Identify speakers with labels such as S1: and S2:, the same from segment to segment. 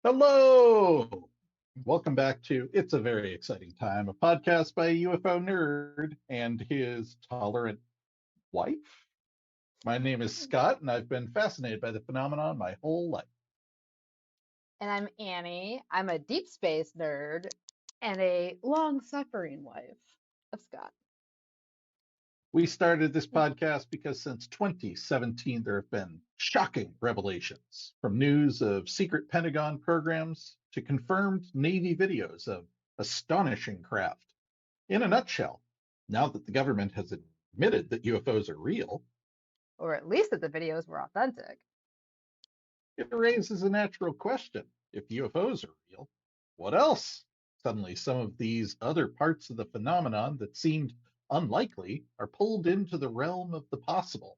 S1: Hello! Welcome back to It's a Very Exciting Time, a podcast by a UFO nerd and his tolerant wife. My name is Scott, and I've been fascinated by the phenomenon my whole life.
S2: And I'm Annie. I'm a deep space nerd and a long-suffering wife of Scott.
S1: We started this podcast because since 2017, there have been shocking revelations from news of secret Pentagon programs to confirmed Navy videos of astonishing craft. In a nutshell, now that the government has admitted that UFOs are real,
S2: Or at least that the videos were authentic.
S1: it raises a natural question. If UFOs are real, what else? Suddenly, some of these other parts of the phenomenon that seemed unlikely are pulled into the realm of the possible.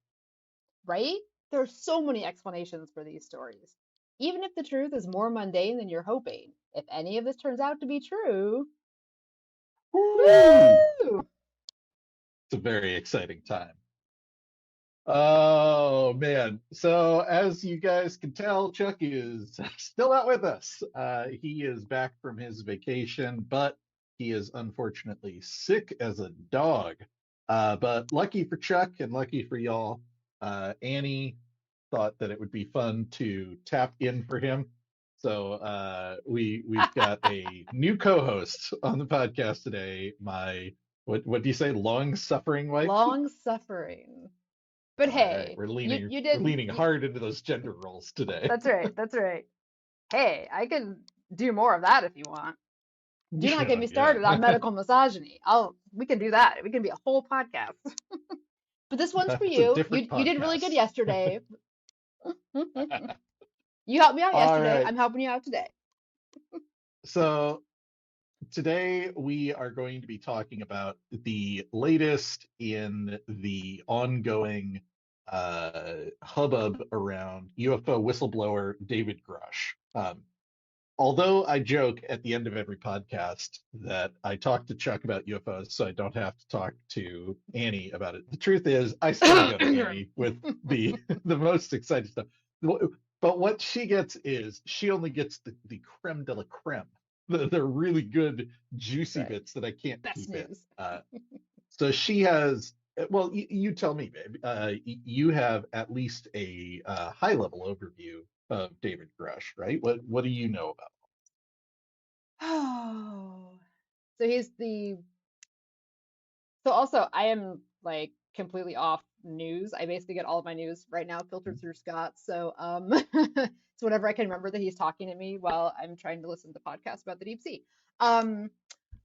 S2: Right? There are so many explanations for these stories. Even if the truth is more mundane than you're hoping, if any of this turns out to be true,
S1: Woo!
S2: woo!
S1: It's a very exciting time. Oh man. So as you guys can tell, Chuck is still not with us. He is back from his vacation, but he is unfortunately sick as a dog. But lucky for Chuck and lucky for y'all, Annie thought that it would be fun to tap in for him. So we've got a new co-host on the podcast today. My what do you say? Long-suffering wife?
S2: Long-suffering. But
S1: All right,
S2: hey,
S1: we're
S2: you
S1: leaning
S2: you
S1: we're
S2: did
S1: leaning hard into those gender roles today.
S2: that's right, that's right. Hey, I can do more of that if you want. Do not get
S1: Yeah,
S2: me
S1: yeah.
S2: started on medical misogyny. We can do that. We can be a whole podcast. But this one's for
S1: That's a
S2: you.
S1: different
S2: You did really good
S1: podcast.
S2: yesterday. You helped me out
S1: All
S2: yesterday.
S1: right.
S2: I'm helping you out today.
S1: So today we are going to be talking about the latest in the ongoing hubbub around UFO whistleblower David Grusch. Although I joke at the end of every podcast that I talk to Chuck about UFOs so I don't have to talk to Annie about it. The truth is I still go to Annie with the most exciting stuff. But what she gets is she only gets the creme de la creme, the really good juicy
S2: Right.
S1: bits that I can't
S2: Best
S1: keep in.
S2: news.
S1: So she has, well, you tell me, babe. You have at least a high level overview of David Grusch, right? What do you know about?
S2: Oh. So he's the so also I am like completely off news. I basically get all of my news right now filtered through Scott. So so whenever I can remember that he's talking to me while I'm trying to listen to podcasts about the deep sea. Um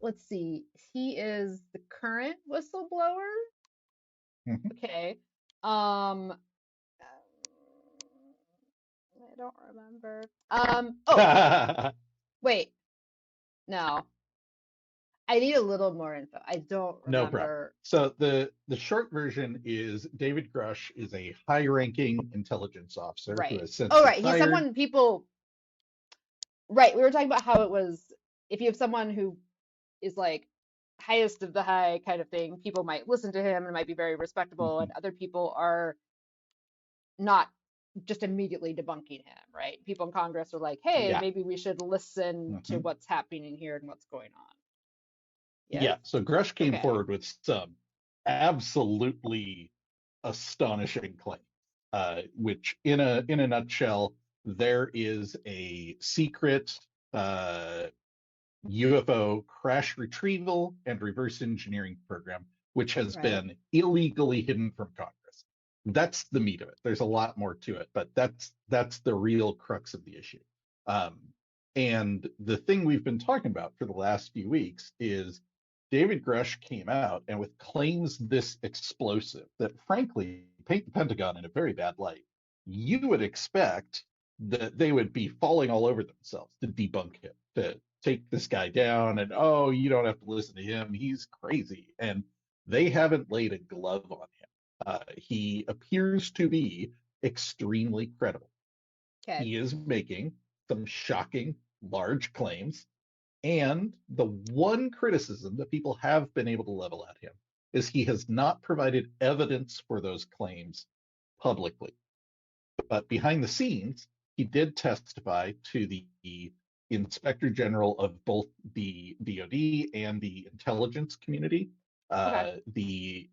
S2: let's see. He is the current whistleblower.
S1: Mhm.
S2: Okay. Um I don't remember. Oh, wait. No. I need a little more info. I don't
S1: No problem.
S2: remember.
S1: So the short version is David Grusch is a high-ranking intelligence officer who
S2: Right.
S1: has since
S2: Oh, right. He's
S1: retired.
S2: someone people, right. We were talking about how it was if you have someone who is like highest of the high kind of thing, people might listen to him and might be very respectable,
S1: Mhm.
S2: and other people are not just immediately debunking him, right? People in Congress are like, hey,
S1: Yeah.
S2: maybe we should listen to
S1: Mhm.
S2: what's happening here and what's going on. Yes?
S1: Yeah. So Grusch came
S2: Okay.
S1: forward with some absolutely astonishing claims, which in a nutshell, there is a secret uh, UFO crash retrieval and reverse engineering program, which has
S2: Right.
S1: been illegally hidden from Congress. That's the meat of it. There's a lot more to it, but that's the real crux of the issue. Um, and the thing we've been talking about for the last few weeks is David Grusch came out and with claims this explosive that frankly paint the Pentagon in a very bad light. You would expect that they would be falling all over themselves to debunk him, to take this guy down, and oh, you don't have to listen to him. He's crazy. And they haven't laid a glove on him. He appears to be extremely credible.
S2: Okay.
S1: He is making some shocking, large claims. And the one criticism that people have been able to level at him is he has not provided evidence for those claims publicly. But behind the scenes, he did testify to the Inspector General of both the DoD and the intelligence community.
S2: Okay.
S1: The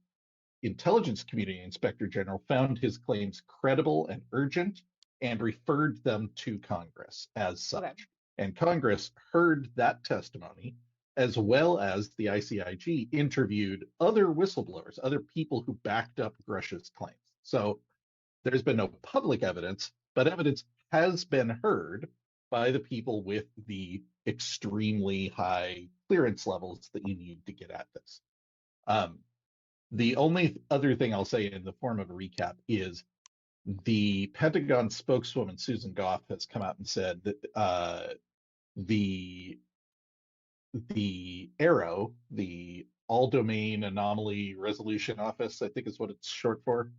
S1: intelligence community Inspector General found his claims credible and urgent and referred them to Congress as such.
S2: Okay.
S1: And Congress heard that testimony, as well as the ICIG interviewed other whistleblowers, other people who backed up Grusch's claims. So there's been no public evidence, but evidence has been heard by the people with the extremely high clearance levels that you need to get at this. The only other thing I'll say in the form of a recap is the Pentagon spokeswoman, Susan Goff, has come out and said that the ARROW, the All Domain Anomaly Resolution Office, I think is what it's short for,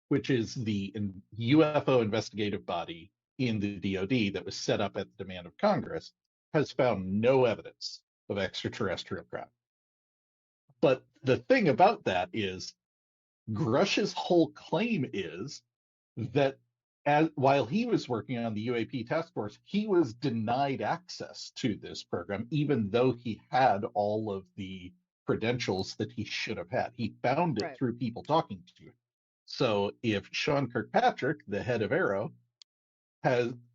S1: which is the UFO investigative body in the DoD that was set up at the demand of Congress, has found no evidence of extraterrestrial craft. But the thing about that is Grusch's whole claim is that while he was working on the UAP task force, he was denied access to this program, even though he had all of the credentials that he should have had. He found it
S2: Right.
S1: through people talking to him. So if Sean Kirkpatrick, the head of ARROW,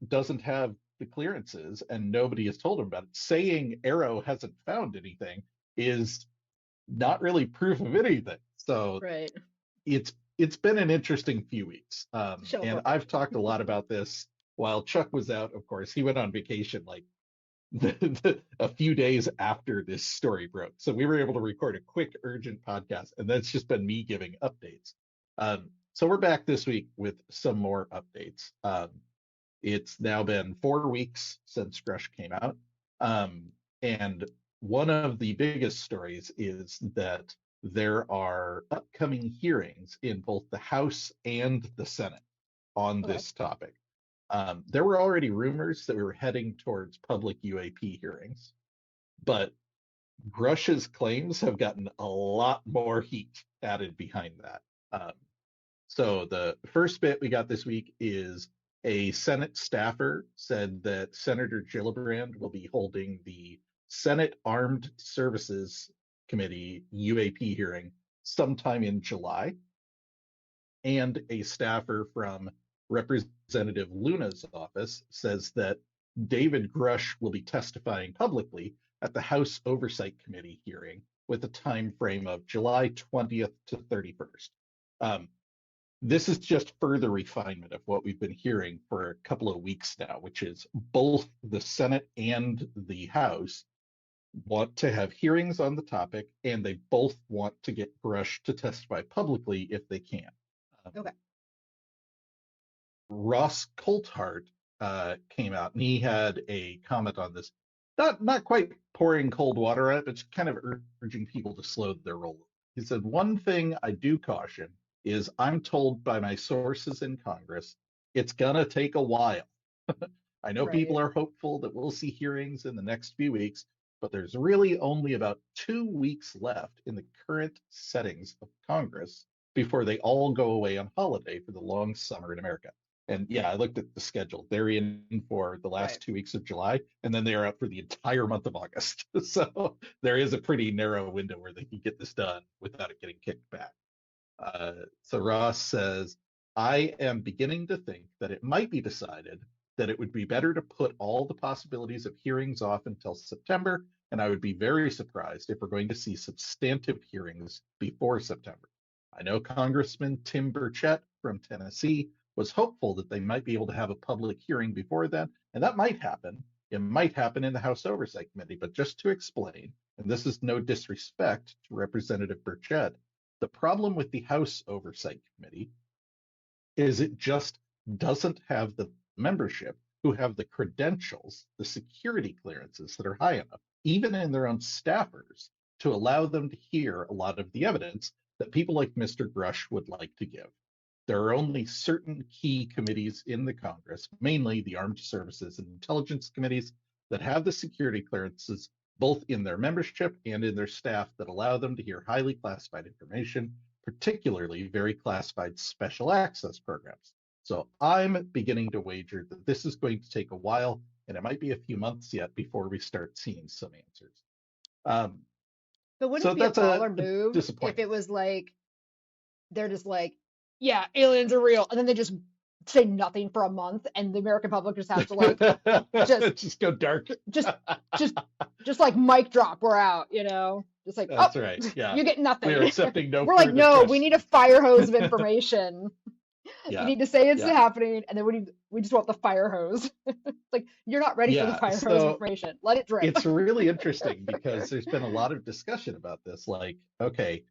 S1: doesn't have the clearances and nobody has told him about it, saying ARROW hasn't found anything is not really proof of anything. So
S2: Right.
S1: it's been an interesting few weeks. And I've
S2: Right.
S1: talked a lot about this while Chuck was out. Of course, he went on vacation like a few days after this story broke. So we were able to record a quick, urgent podcast, and that's just been me giving updates. So we're back this week with some more updates. It's now been 4 weeks since Grusch came out. And one of the biggest stories is that there are upcoming hearings in both the House and the Senate on
S2: Okay.
S1: this topic. There were already rumors that we were heading towards public UAP hearings, but Grusch's claims have gotten a lot more heat added behind that. So the first bit we got this week is a Senate staffer said that Senator Gillibrand will be holding the Senate Armed Services Committee UAP hearing sometime in July. And a staffer from Representative Luna's office says that David Grusch will be testifying publicly at the House Oversight Committee hearing with a time frame of July 20th to 31st. This is just further refinement of what we've been hearing for a couple of weeks now, which is both the Senate and the House want to have hearings on the topic, and they both want to get Grusch to testify publicly if they can.
S2: Okay.
S1: Ross Coulthart came out, and he had a comment on this. Not quite pouring cold water on it, but just kind of urging people to slow their roll. He said, "One thing I do caution is I'm told by my sources in Congress it's gonna take a while. I know people
S2: Right.
S1: are hopeful that we'll see hearings in the next few weeks, but there's really only about 2 weeks left in the current settings of Congress before they all go away on holiday for the long summer in America." And yeah, I looked at the schedule. They're in for the last
S2: Right.
S1: 2 weeks of July, and then they are up for the entire month of August. So there is a pretty narrow window where they can get this done without it getting kicked back. So Ross says, "I am beginning to think that it might be decided that it would be better to put all the possibilities of hearings off until September, and I would be very surprised if we're going to see substantive hearings before September. I know Congressman Tim Burchett from Tennessee was hopeful that they might be able to have a public hearing before then, and that might happen. It might happen in the House Oversight Committee, but just to explain, and this is no disrespect to Representative Burchett, the problem with the House Oversight Committee is it just doesn't have the membership who have the credentials, the security clearances that are high enough, even in their own staffers, to allow them to hear a lot of the evidence that people like Mr. Grusch would like to give. There are only certain key committees in the Congress, mainly the Armed Services and Intelligence Committees, that have the security clearances both in their membership and in their staff that allow them to hear highly classified information, particularly very classified special access programs. So I'm beginning to wager that this is going to take a while, and it might be a few months yet before we start seeing some answers.
S2: But wouldn't
S1: So
S2: it be a
S1: that's a
S2: baller move if
S1: disappointment.
S2: it was like they're just like, yeah, aliens are real, and then they just say nothing for a month, and the American public just has to like just
S1: Just go dark.
S2: just just just like mic drop, we're out, just like, oh,
S1: That's right. Yeah.
S2: you get
S1: We are
S2: nothing.
S1: accepting no
S2: We're like,
S1: further
S2: no, we need a
S1: questions.
S2: fire hose of information. You
S1: Yeah.
S2: need to say it's
S1: Yeah.
S2: happening, and then we just want the fire hose. Like, you're not ready for the
S1: Yeah.
S2: fire hose of
S1: So
S2: information. Let it drip.
S1: it's really interesting because there's been a lot of discussion about this. Like, okay,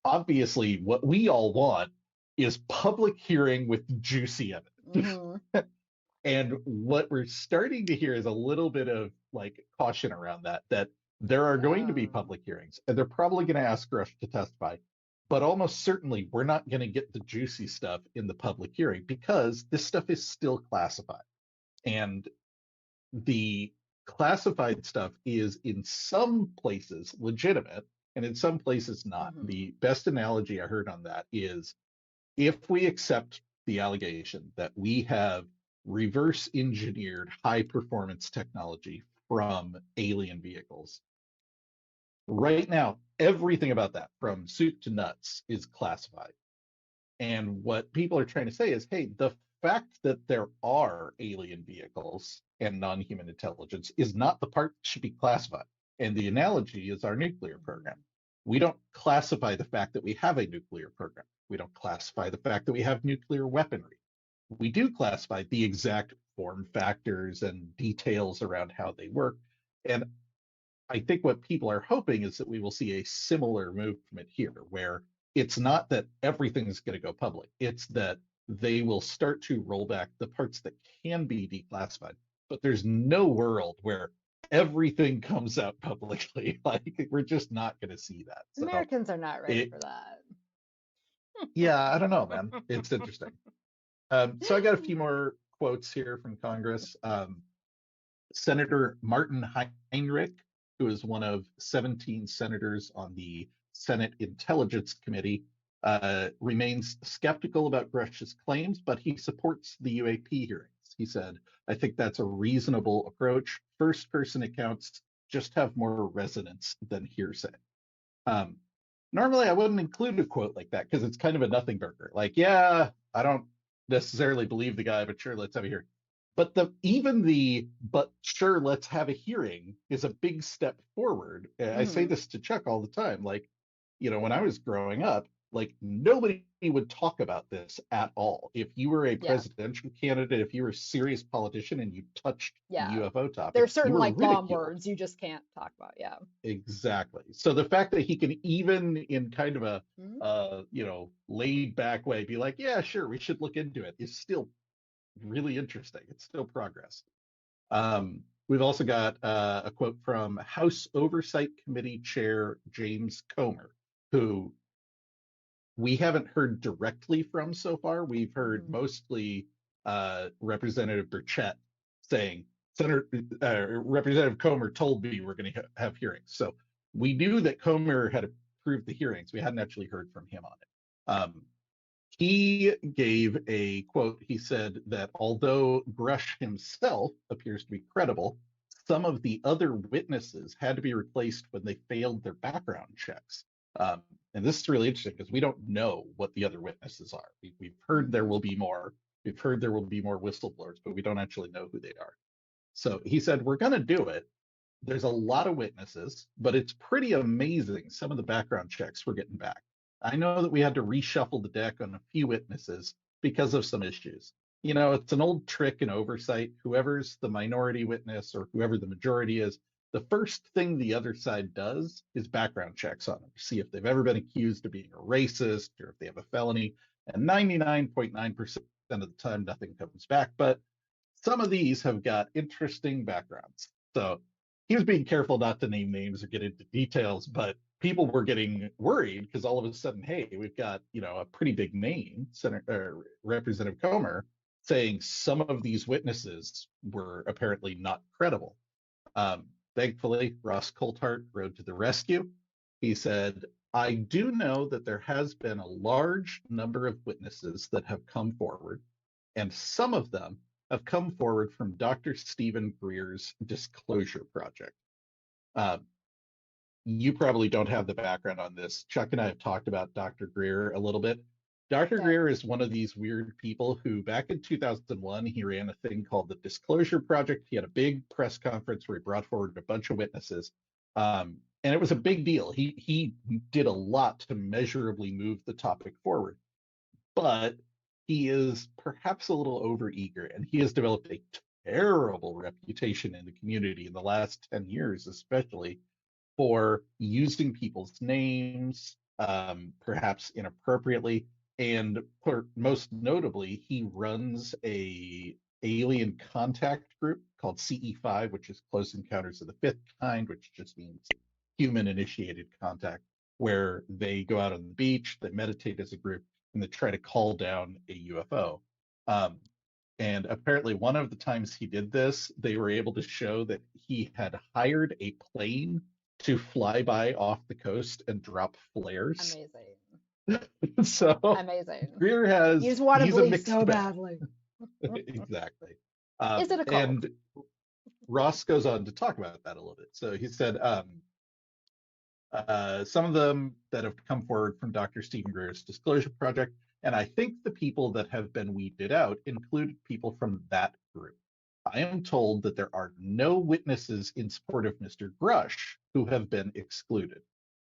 S1: obviously, what we all want is public hearing with juicy evidence.
S2: Hmm.
S1: And what we're starting to hear is a little bit of like caution around that, that there are going to be
S2: Yeah.
S1: public hearings and they're probably going to ask Grusch to testify. But almost certainly we're not going to get the juicy stuff in the public hearing because this stuff is still classified. And the classified stuff is in some places legitimate and in some places not.
S2: Hmm.
S1: The best analogy I heard on that is if we accept the allegation that we have reverse engineered high performance technology from alien vehicles, right now, everything about that from soup to nuts is classified. And what people are trying to say is, hey, the fact that there are alien vehicles and non-human intelligence is not the part that should be classified. And the analogy is our nuclear program. We don't classify the fact that we have a nuclear program. We don't classify the fact that we have nuclear weaponry. We do classify the exact form factors and details around how they work. And I think what people are hoping is that we will see a similar movement here, where it's not that everything's going to go public, it's that they will start to roll back the parts that can be declassified. But there's no world where everything comes out publicly. Like, we're just not going to see that. So,
S2: Americans are not ready
S1: it,
S2: for that.
S1: yeah, I don't know, man. It's interesting. So I got a few more quotes here from Congress. Senator Martin Heinrich, who is one of 17 senators on the Senate Intelligence Committee, remains skeptical about Grusch's claims, but he supports the UAP hearings. He said, I think that's a reasonable approach. First person accounts just have more resonance than hearsay. Um, Normally, I wouldn't include a quote like that because it's kind of a nothing burger. Like, yeah, I don't necessarily believe the guy, but sure, let's have a hearing. But but sure, let's have a hearing is a big step forward. I say
S2: Hmm.
S1: this to Chuck all the time. Like, when I was growing up, like nobody would talk about this at all. If you were a
S2: Yeah,
S1: presidential candidate, if you were a serious politician and you touched the
S2: yeah.
S1: UFO
S2: There
S1: topic,
S2: are
S1: you
S2: certain
S1: were
S2: like bomb
S1: ridiculed.
S2: words you just can't talk about. Yeah.
S1: Exactly. So the fact that he can even in kind of a
S2: Hmm.
S1: laid back way be like, yeah, sure, we should look into it is still really interesting. It's still progress. We've also got a quote from House Oversight Committee Chair James Comer, who we haven't heard directly from so far. We've heard
S2: Hmm.
S1: mostly Representative Burchett saying, Senator Representative Comer told me we're going to have hearings. So we knew that Comer had approved the hearings. We hadn't actually heard from him on it. He gave a quote. He said that although Grusch himself appears to be credible, some of the other witnesses had to be replaced when they failed their background checks. Um, and this is really interesting because we don't know what the other witnesses are. We've heard there
S2: Hmm.
S1: will be more. We've heard there will be more whistleblowers, but we don't actually know who they are. So he said, we're going to do it. There's a lot of witnesses, but it's pretty amazing some of the background checks we're getting back. I know that we had to reshuffle the deck on a few witnesses because of some issues. It's an old trick in oversight. Whoever's the minority witness or whoever the majority is, the first thing the other side does is background checks on them to see if they've ever been accused of being a racist or if they have a felony. And 99.9% of the time, nothing comes back. But some of these have got interesting backgrounds. So he was being careful not to name names or get into details, but people were getting worried because all of a sudden, hey, we've got a pretty big name, Senator Representative Comer, saying some of these witnesses were apparently not credible. Thankfully, Ross Coulthart rode to the rescue. He said, I do know that there has been a large number of witnesses that have come forward. And some of them have come forward from Dr. Stephen Greer's Disclosure Project. You probably don't have the background on this. Chuck and I have talked about Dr. Greer a little bit. Dr.
S2: Okay.
S1: Greer is one of these weird people who, back in 2001, he ran a thing called the Disclosure Project. He had a big press conference where he brought forward a bunch of witnesses. And it was a big deal. He did a lot to measurably move the topic forward. But he is perhaps a little overeager, and he has developed a terrible reputation in the community in the last 10 years, especially for using people's names, perhaps inappropriately, and most notably, he runs a alien contact group called CE5, which is Close Encounters of the Fifth Kind, which just means human initiated contact, where they go out on the beach, they meditate as a group, and they try to call down a UFO. And apparently, one of the times he did this, they were able to show that he had hired a plane to fly by off the coast and drop flares.
S2: Amazing.
S1: So
S2: Amazing.
S1: Greer has,
S2: You just want to
S1: he's a
S2: believe
S1: mixed
S2: so
S1: bag.
S2: badly.
S1: Exactly.
S2: Is it a cult?
S1: And Ross goes on to talk about that a little bit. So he said, some of them that have come forward from Dr. Stephen Greer's Disclosure Project, and I think the people that have been weeded out include people from that group. I am told that there are no witnesses in support of Mr. Grusch who have been excluded.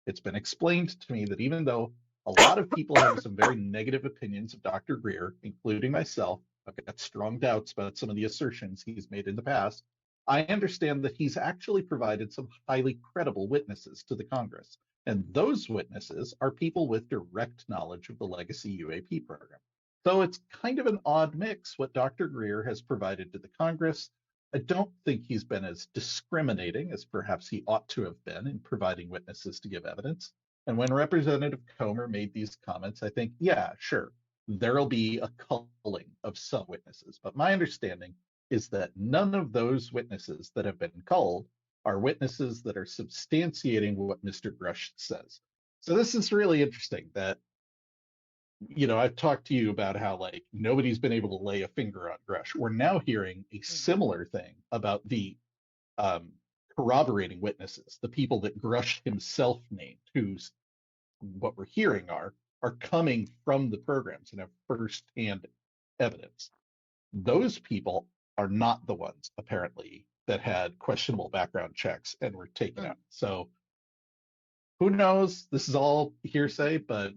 S1: It's been explained to me that even though a lot of people have some very negative opinions of Dr. Greer, including myself, I've got strong doubts about some of the assertions he's made in the past, I understand that he's actually provided some highly credible witnesses to the Congress. And those witnesses are people with direct knowledge of the legacy UAP program. So it's kind of an odd mix what Dr. Greer has provided to the Congress. I don't think he's been as discriminating as perhaps he ought to have been in providing witnesses to give evidence. And when Representative Comer made these comments, I think, yeah, sure, there'll be a culling of some witnesses. But my understanding is that none of those witnesses that have been culled are witnesses that are substantiating what Mr. Grusch says. So this is really interesting that, you know, I've talked to you about how like nobody's been able to lay a finger on Grusch. We're now hearing a similar thing about the corroborating witnesses, the people that Grusch himself named, who's what we're hearing are coming from the programs and have firsthand evidence. Those people are not the ones apparently that had questionable background checks and were taken out. So who knows? This is all hearsay, but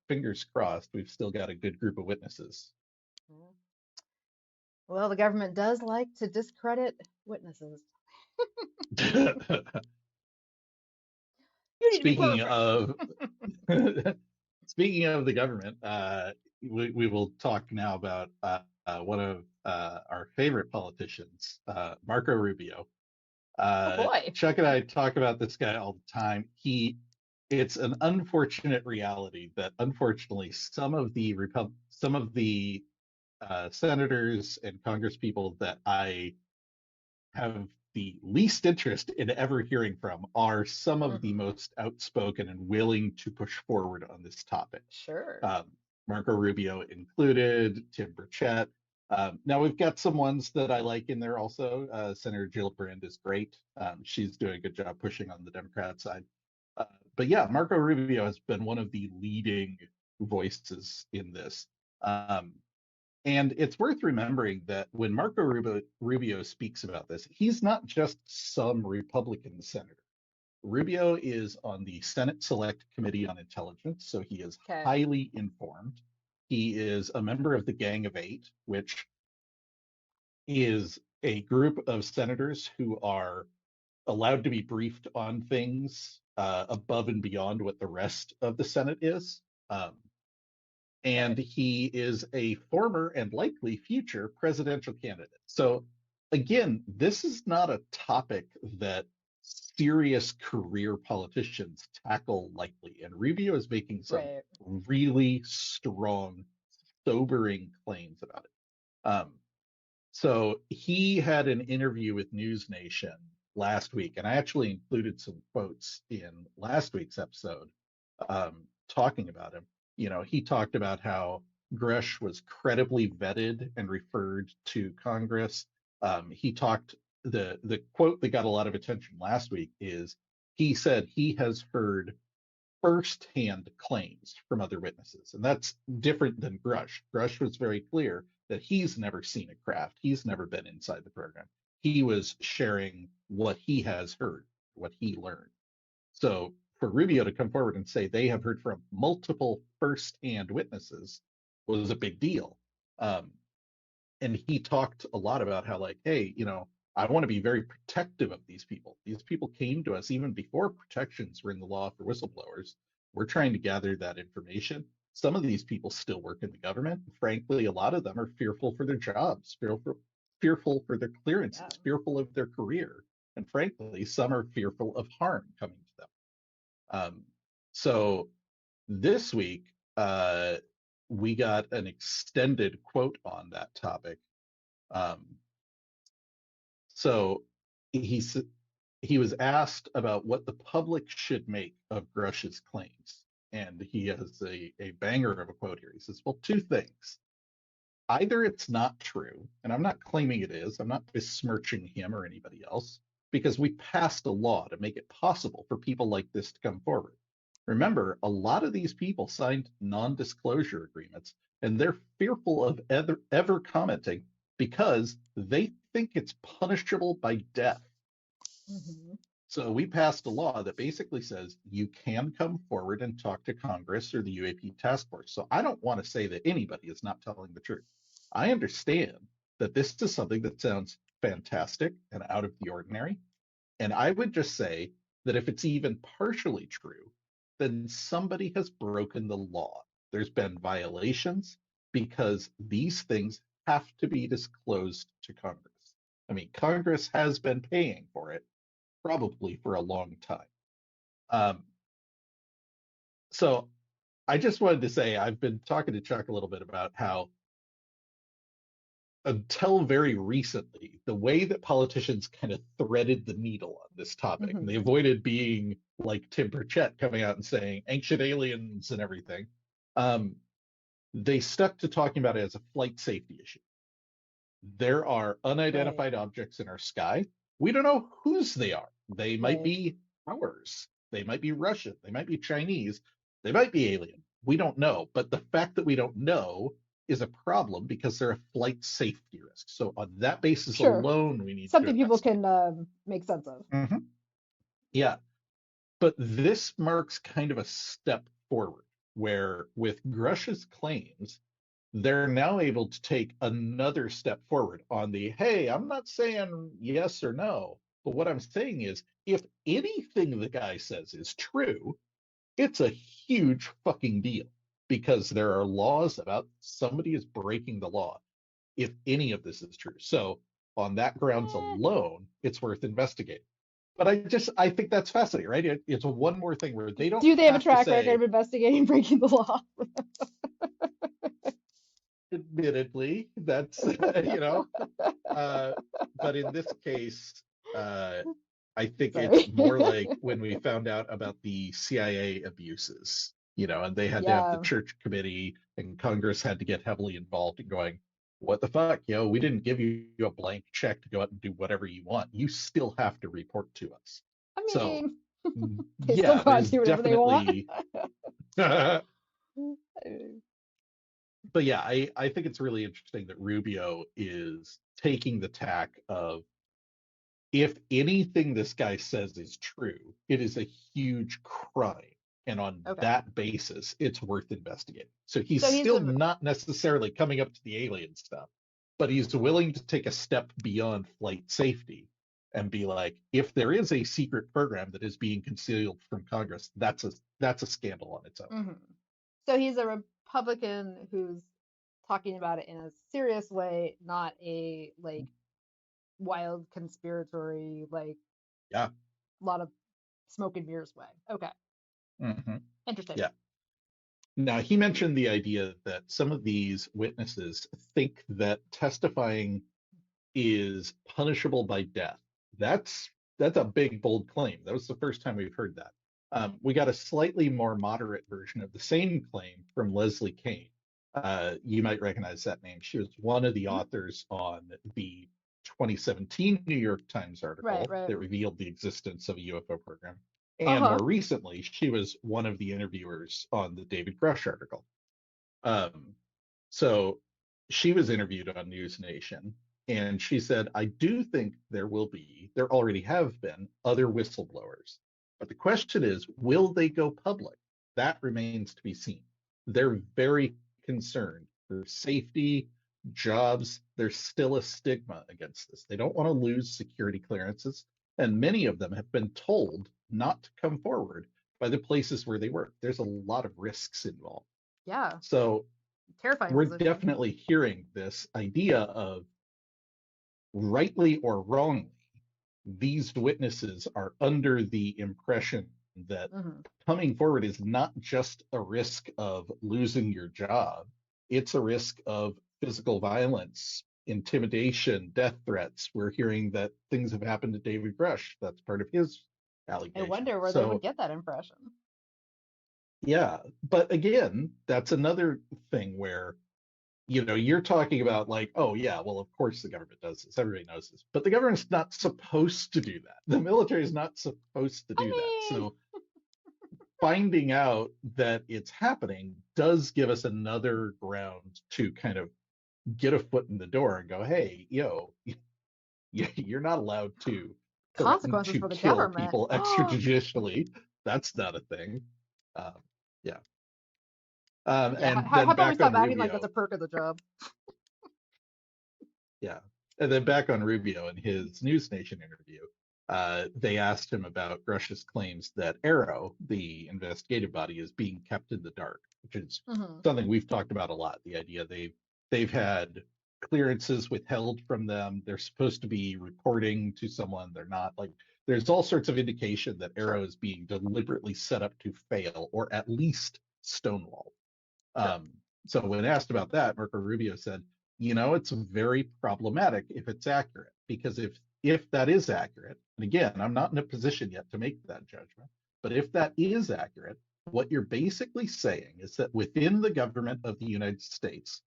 S1: fingers crossed, we've still got a good group of witnesses.
S2: Well, the government does like to discredit witnesses.
S1: Speaking of speaking of the government, we will talk now about one of our favorite politicians, Marco Rubio.
S2: Oh boy.
S1: Chuck and I talk about this guy all the time. It's an unfortunate reality that unfortunately some of the senators and congresspeople that I have the least interest in ever hearing from are some of the most outspoken and willing to push forward on this topic.
S2: Sure.
S1: Marco Rubio included, Tim Burchett. Now we've got some ones that I like in there also. Senator Gillibrand is great. She's doing a good job pushing on the Democrat side. But yeah, Marco Rubio has been one of the leading voices in this. And it's worth remembering that when Marco Rubio speaks about this, he's not just some Republican senator. Rubio is on the Senate Select Committee on Intelligence, so he is highly informed. He is a member of the Gang of Eight, which is a group of senators who are allowed to be briefed on things above and beyond what the rest of the Senate is. And he is a former and likely future presidential candidate. So again, this is not a topic that serious career politicians tackle lightly. And Rubio is making some really strong, sobering claims about it. So he had an interview with NewsNation last week, and I actually included some quotes in last week's episode talking about him. You know, he talked about how Grusch was credibly vetted and referred to Congress. He talked, the quote that got a lot of attention last week is he said he has heard firsthand claims from other witnesses. And that's different than Grusch. Grusch was very clear that he's never seen a craft. He's never been inside the program. He was sharing what he has heard, what he learned. So for Rubio to come forward and say they have heard from multiple firsthand witnesses was a big deal. And he talked a lot about how, like, hey, I want to be very protective of these people. These people came to us even before protections were in the law for whistleblowers. We're trying to gather that information. Some of these people still work in the government. Frankly, a lot of them are fearful for their jobs, fearful for their clearances,
S2: Yeah.
S1: fearful of their career. And frankly, some are fearful of harm coming to them. So this week, we got an extended quote on that topic. So he was asked about what the public should make of Grusch's claims. And he has a banger of a quote here. He says, well, two things. Either it's not true, and I'm not claiming it is, I'm not besmirching him or anybody else, because we passed a law to make it possible for people like this to come forward. Remember, a lot of these people signed non-disclosure agreements, and they're fearful of ever commenting because they think it's punishable by death.
S2: Mm-hmm.
S1: So we passed a law that basically says you can come forward and talk to Congress or the UAP task force. So I don't want to say that anybody is not telling the truth. I understand that this is something that sounds fantastic and out of the ordinary. And I would just say that if it's even partially true, then somebody has broken the law. There's been violations because these things have to be disclosed to Congress. I mean, Congress has been paying for it probably for a long time. So I just wanted to say I've been talking to Chuck a little bit about how until very recently, the way that politicians kind of threaded the needle on this topic, and they avoided being like Tim Burchett coming out and saying ancient aliens and everything, they stuck to talking about it as a flight safety issue. There are unidentified objects in our sky. We don't know whose they are. They might be ours. They might be Russian. They might be Chinese. They might be alien. We don't know. But the fact that we don't know is a problem because they're a flight safety risk. So on that basis alone, we need
S2: something
S1: to
S2: people can make sense of.
S1: Mm-hmm. Yeah. But this marks kind of a step forward where with Grusch's claims, they're now able to take another step forward on the, hey, I'm not saying yes or no, but what I'm saying is if anything the guy says is true, it's a huge fucking deal because there are laws about somebody is breaking the law if any of this is true. So on that grounds alone, it's worth investigating. But I think that's fascinating, right? It's one more thing where they don't.
S2: Do they have a track
S1: record
S2: of investigating breaking the law?
S1: Admittedly, that's but in this case, I think it's more like when we found out about the CIA abuses, and they had to have the church committee and Congress had to get heavily involved in going, what the fuck, we didn't give you a blank check to go out and do whatever you want. You still have to report to us.
S2: I mean,
S1: so
S2: they
S1: yeah,
S2: still can't do whatever
S1: definitely.
S2: they want.
S1: But yeah, I think it's really interesting that Rubio is taking the tack of if anything this guy says is true, it is a huge crime. And on that basis, it's worth investigating. So he's still not necessarily coming up to the alien stuff, but he's willing to take a step beyond flight safety and be like, if there is a secret program that is being concealed from Congress, that's a scandal on its own.
S2: Mm-hmm. So he's a Republican who's talking about it in a serious way, not a like wild conspiratory, like a lot of smoke and mirrors way. Okay.
S1: Mm-hmm.
S2: Interesting.
S1: Yeah. Now, he mentioned the idea that some of these witnesses think that testifying is punishable by death. That's a big, bold claim. That was the first time we've heard that. We got a slightly more moderate version of the same claim from Leslie Kean. You might recognize that name. She was one of the
S2: Mhm.
S1: authors on the 2017 New York Times
S2: Right,
S1: article
S2: right.
S1: that revealed the existence of a UFO program. And
S2: Uh-huh.
S1: more recently, she was one of the interviewers on the David Grusch article. Um, so she was interviewed on NewsNation, and she said, I do think there already have been other whistleblowers. But the question is, will they go public? That remains to be seen. They're very concerned for safety, jobs. There's still a stigma against this. They don't want to lose security clearances. And many of them have been told not to come forward by the places where they work. There's a lot of risks involved.
S2: Yeah.
S1: So
S2: Terrifying
S1: we're
S2: position.
S1: definitely hearing this idea of, rightly or wrongly, these witnesses are under the impression that
S2: Hmm.
S1: coming forward is not just a risk of losing your job, it's a risk of physical violence, intimidation, death threats. We're hearing that things have happened to David Grusch. That's part of his
S2: I
S1: allegation.
S2: wonder where they would
S1: So
S2: get that impression.
S1: yeah, but again, that's another thing where you're talking about like, oh yeah, well, of course the government does this. Everybody knows this. But the government's not supposed to do that. The military is not supposed to do that.
S2: I mean,
S1: So finding out that it's happening does give us another ground to kind of get a foot in the door and go, hey, you're not allowed to threaten
S2: consequences
S1: to
S2: for the
S1: kill
S2: government.
S1: people extrajudicially. That's not a thing. Um, yeah.
S2: Yeah,
S1: And
S2: how
S1: then
S2: about we
S1: back
S2: stop
S1: on
S2: acting like that's
S1: Rubio.
S2: a perk of the job?
S1: Yeah. And then back on Rubio in his NewsNation interview, they asked him about Grush's claims that Arrow, the investigative body, is being kept in the dark, which is
S2: Hmm.
S1: something we've talked about a lot. The idea they've had clearances withheld from them. They're supposed to be reporting to someone. They're not. Like there's all sorts of indication that Arrow
S2: Sure,
S1: is being deliberately set up to fail or at least stonewalled.
S2: sure.
S1: Um, so when asked about that, Marco Rubio said, it's very problematic if it's accurate, because if that is accurate, and again, I'm not in a position yet to make that judgment, but if that is accurate, what you're basically saying is that within the government of the United States,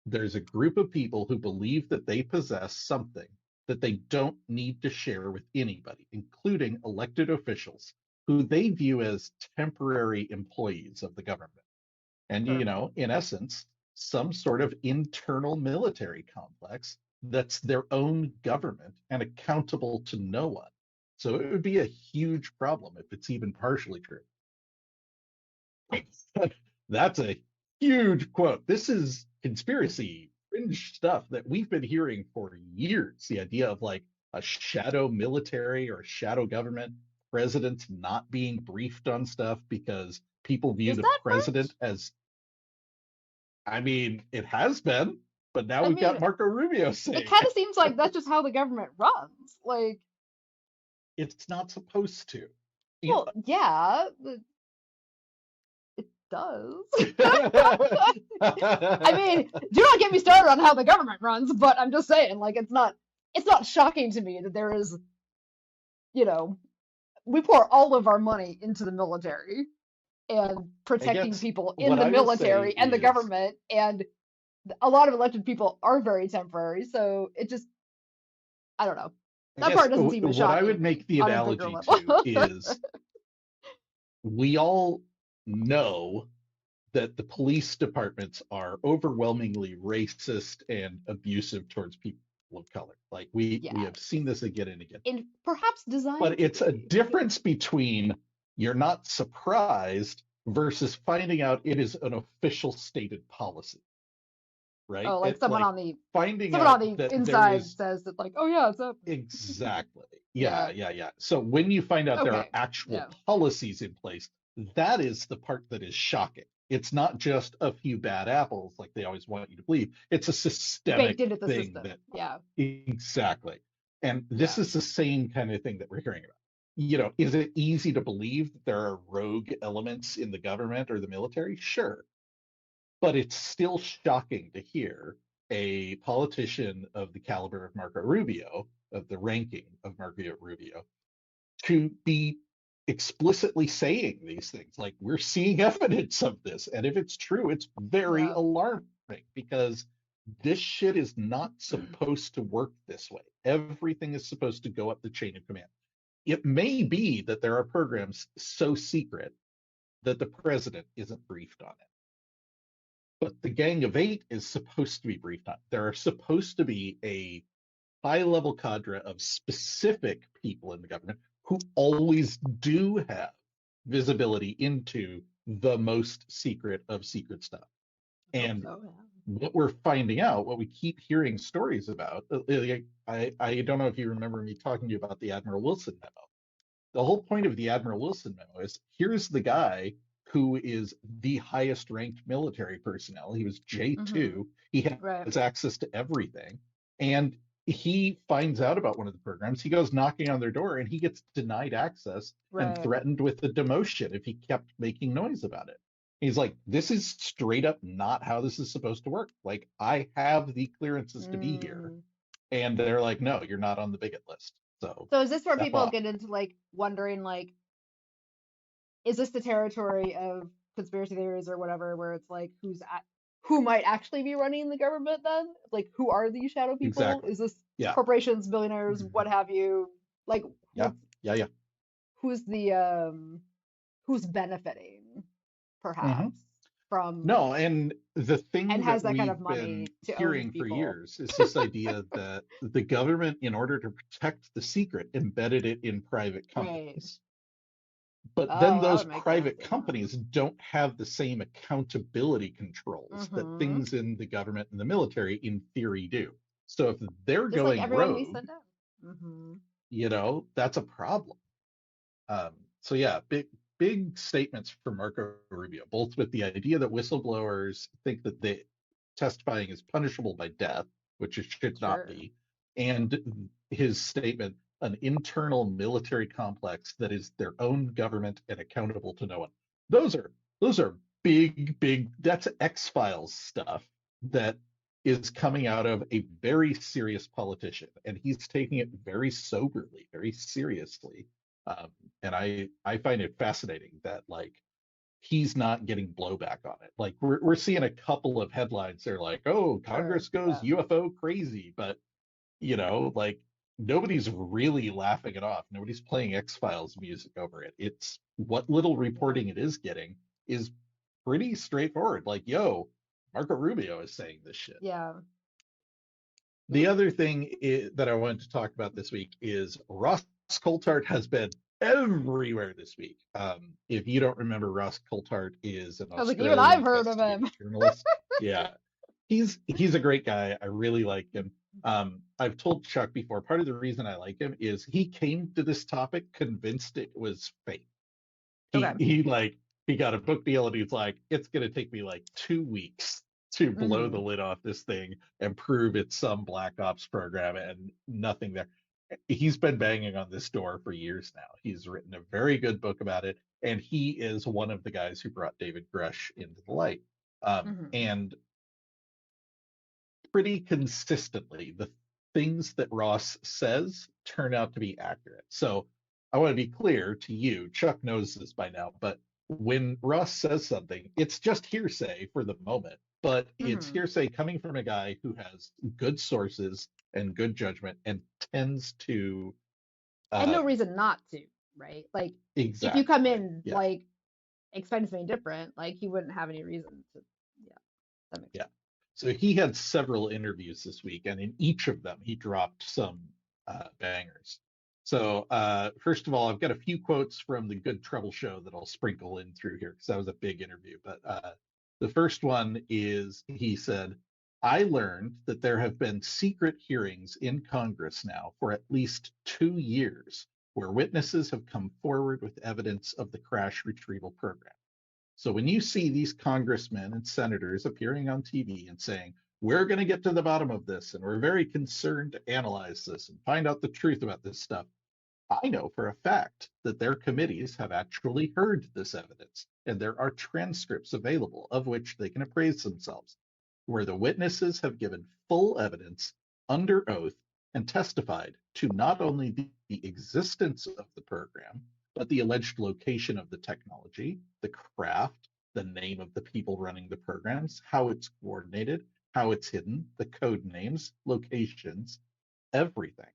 S1: there's a group of people who believe that they possess something that they don't need to share with anybody, including elected officials who they view as temporary employees of the government. And,
S2: Sure.
S1: in essence, some sort of internal military complex that's their own government and accountable to no one. So it would be a huge problem if it's even partially true. That's a huge quote. This is conspiracy fringe stuff that we've been hearing for years. The idea of like a shadow military or a shadow government, presidents not being briefed on stuff because people view
S2: Is
S1: the
S2: that
S1: president
S2: fringe?
S1: as, I mean, it has been, but now
S2: I
S1: we've
S2: mean,
S1: got Marco Rubio
S2: it
S1: saying
S2: kind
S1: it.
S2: of seems like that's just how the government runs. Like,
S1: It's not supposed to. You
S2: well, yeah, it does. I mean, do not get me started on how the government runs, but I'm just saying, like, it's not shocking to me that there is, you know, we pour all of our money into the military and
S1: I
S2: protecting
S1: guess
S2: people in
S1: what
S2: the
S1: I will say
S2: military and the
S1: is,
S2: government, and a lot of elected people are very temporary, so it just, I don't know.
S1: I
S2: That
S1: guess
S2: part doesn't seem as
S1: what I
S2: shocking to
S1: would
S2: me
S1: make the
S2: on a bigger
S1: analogy
S2: level.
S1: to is we all know that the police departments are overwhelmingly racist and abusive towards people of color. Like we
S2: Yeah,
S1: have seen this again and again.
S2: and perhaps designed
S1: But
S2: to
S1: it's a
S2: be.
S1: difference between you're not surprised versus finding out it is an official stated policy, right?
S2: Oh, like
S1: It
S2: someone
S1: like
S2: on the
S1: finding
S2: someone on
S1: out
S2: the
S1: that there
S2: inside
S1: is
S2: says that, like, oh yeah, it's happening.
S1: exactly. Yeah,
S2: Yeah.
S1: yeah, yeah. So when you find out there are
S2: Okay.
S1: actual
S2: Yeah.
S1: policies in place, that is the part that is shocking. It's not just a few bad apples like they always want you to believe. It's a
S2: Baked
S1: systemic
S2: into the
S1: thing
S2: system.
S1: that
S2: Yeah.
S1: exactly. And this
S2: Yeah.
S1: is the same kind of thing that we're hearing about. Is it easy to believe that there are rogue elements in the government or the military? Sure. But it's still shocking to hear a politician of the caliber of Marco Rubio, of the ranking of Marco Rubio, to be explicitly saying these things. Like, we're seeing evidence of this. And if it's true, it's very
S2: Yeah.
S1: alarming because this shit is not supposed to work this way. Everything is supposed to go up the chain of command. It may be that there are programs so secret that the president isn't briefed on it. But the Gang of Eight is supposed to be briefed on. There are supposed to be a high level cadre of specific people in the government who always do have visibility into the most secret of secret stuff.
S2: I hope
S1: And
S2: so, yeah.
S1: what we're finding out, what we keep hearing stories about, I don't know if you remember me talking to you about the Admiral Wilson memo. The whole point of the Admiral Wilson memo is here's the guy who is the highest ranked military personnel. He was
S2: Mm-hmm.
S1: J2. He
S2: Right.
S1: has access to everything. And he finds out about one of the programs. He goes knocking on their door and he gets denied access and
S2: Right.
S1: threatened with a demotion if he kept making noise about it. He's like, this is straight up not how this is supposed to work. Like, I have the clearances to be here.
S2: Mm.
S1: And they're like, no, you're not on the bigot list. So
S2: So is this where
S1: F
S2: people
S1: off.
S2: get into like wondering like, is this the territory of conspiracy theories or whatever, where it's like who might actually be running the government then? Like, who are these shadow people?
S1: Exactly.
S2: Is this
S1: Yeah.
S2: corporations, billionaires,
S1: Mhm.
S2: what have you? Like,
S1: Yeah. Yeah.
S2: who's the who's benefiting
S1: Hmm.
S2: perhaps from
S1: No, and the
S2: and
S1: thing
S2: has
S1: that
S2: that kind of
S1: we've
S2: money
S1: been
S2: to own
S1: hearing for
S2: people?
S1: years is this idea that the government, in order to protect the secret, embedded it in private
S2: Right.
S1: companies. But then
S2: Oh, that
S1: those
S2: would make sense,
S1: private
S2: yeah.
S1: companies don't have the same accountability controls that
S2: Mm-hmm.
S1: things in the government and the military, in theory, do. So if they're
S2: Just like
S1: going
S2: everyone we
S1: rogue,
S2: send out. Mm-hmm.
S1: that's a problem. So yeah, big statements from Marco Rubio, both with the idea that whistleblowers think that they testifying is punishable by death, which it should not
S2: Sure.
S1: be, and his statement, an internal military complex that is their own government and accountable to no one. Those are big. That's X-Files stuff that is coming out of a very serious politician, and he's taking it very soberly, very seriously. Um, and I find it fascinating that like he's not getting blowback on it. Like we're seeing a couple of headlines. They're like, oh,
S2: Sure.
S1: Congress goes
S2: Yeah.
S1: UFO crazy, but like nobody's really laughing it off. Nobody's playing X-Files music over it. It's what little
S2: Yeah.
S1: reporting it is getting is pretty straightforward. Like, yo, Marco Rubio is saying this shit.
S2: Yeah.
S1: The other thing that I wanted to talk about this week is Ross Coulthart has been everywhere this week. If you don't remember, Ross Coulthart is an
S2: I was like, even I've
S1: Australian
S2: heard of
S1: investigative
S2: him.
S1: journalist. Yeah, he's a great guy. I really like him. I've told Chuck before, part of the reason I like him is he came to this topic convinced it was fake.
S2: Okay.
S1: He got a book deal and he's like, it's gonna take me like 2 weeks to blow
S2: Mm-hmm.
S1: the lid off this thing and prove it's some black ops program and nothing there. He's been banging on this door for years now. He's written a very good book about it, and he is one of the guys who brought David Grusch into the light.
S2: Mm-hmm.
S1: And pretty consistently, the things that Ross says turn out to be accurate. So I want to be clear to you, Chuck knows this by now, but when Ross says something, it's just hearsay for the moment, but it's
S2: Mm-hmm.
S1: hearsay coming from a guy who has good sources and good judgment and tends to
S2: And no
S1: um,
S2: reason not to, right? Like, if you come
S1: exactly,
S2: in
S1: yeah,
S2: like expecting something different, like he wouldn't have any reason to. Yeah, that makes
S1: yeah.
S2: sense.
S1: So he had several interviews this week, and in each of them, he dropped some bangers. So first of all, I've got a few quotes from the Good Trouble show that I'll sprinkle in through here because that was a big interview. But the first one is he said, I learned that there have been secret hearings in Congress now for at least 2 years where witnesses have come forward with evidence of the crash retrieval program. So when you see these congressmen and senators appearing on TV and saying, we're going to get to the bottom of this and we're very concerned to analyze this and find out the truth about this stuff, I know for a fact that their committees have actually heard this evidence and there are transcripts available of which they can appraise themselves, where the witnesses have given full evidence under oath and testified to not only the existence of the program, but the alleged location of the technology, the craft, the name of the people running the programs, how it's coordinated, how it's hidden, the code names, locations, everything.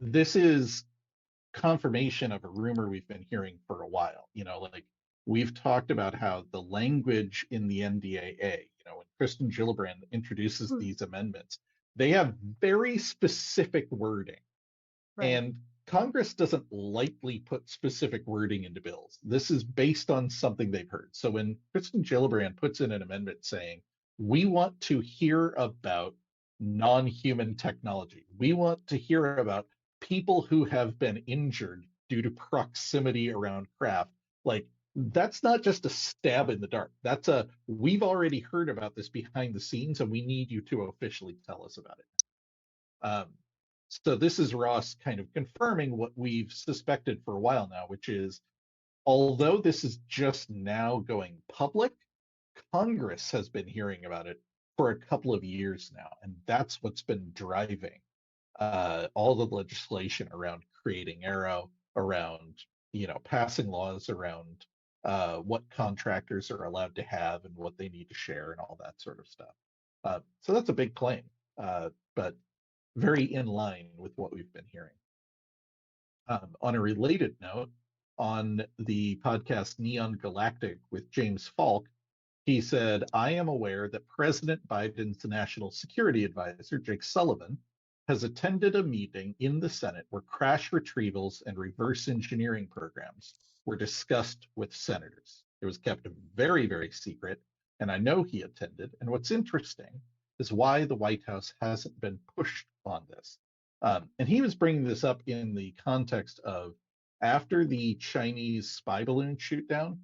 S1: This is confirmation of a rumor we've been hearing for a while. Like we've talked about how the language in the NDAA, when Kristen Gillibrand introduces these amendments, they have very specific wording.
S2: Right.
S1: And Congress doesn't lightly put specific wording into bills. This is based on something they've heard. So when Kristen Gillibrand puts in an amendment saying, we want to hear about non-human technology, we want to hear about people who have been injured due to proximity around craft, like that's not just a stab in the dark. That's we've already heard about this behind the scenes and we need you to officially tell us about it. So this is Ross kind of confirming what we've suspected for a while now, which is, although this is just now going public, Congress has been hearing about it for a couple of years now, and that's what's been driving all the legislation around creating Arrow, around passing laws around what contractors are allowed to have and what they need to share and all that sort of stuff. So that's a big claim, but very in line with what we've been hearing. On a related note, on the podcast Neon Galactic with James Falk, he said, I am aware that President Biden's national security advisor, Jake Sullivan, has attended a meeting in the Senate where crash retrievals and reverse engineering programs were discussed with senators. It was kept very, very secret, and I know he attended. And what's interesting is why the White House hasn't been pushed on this. And he was bringing this up in the context of after the Chinese spy balloon shoot down,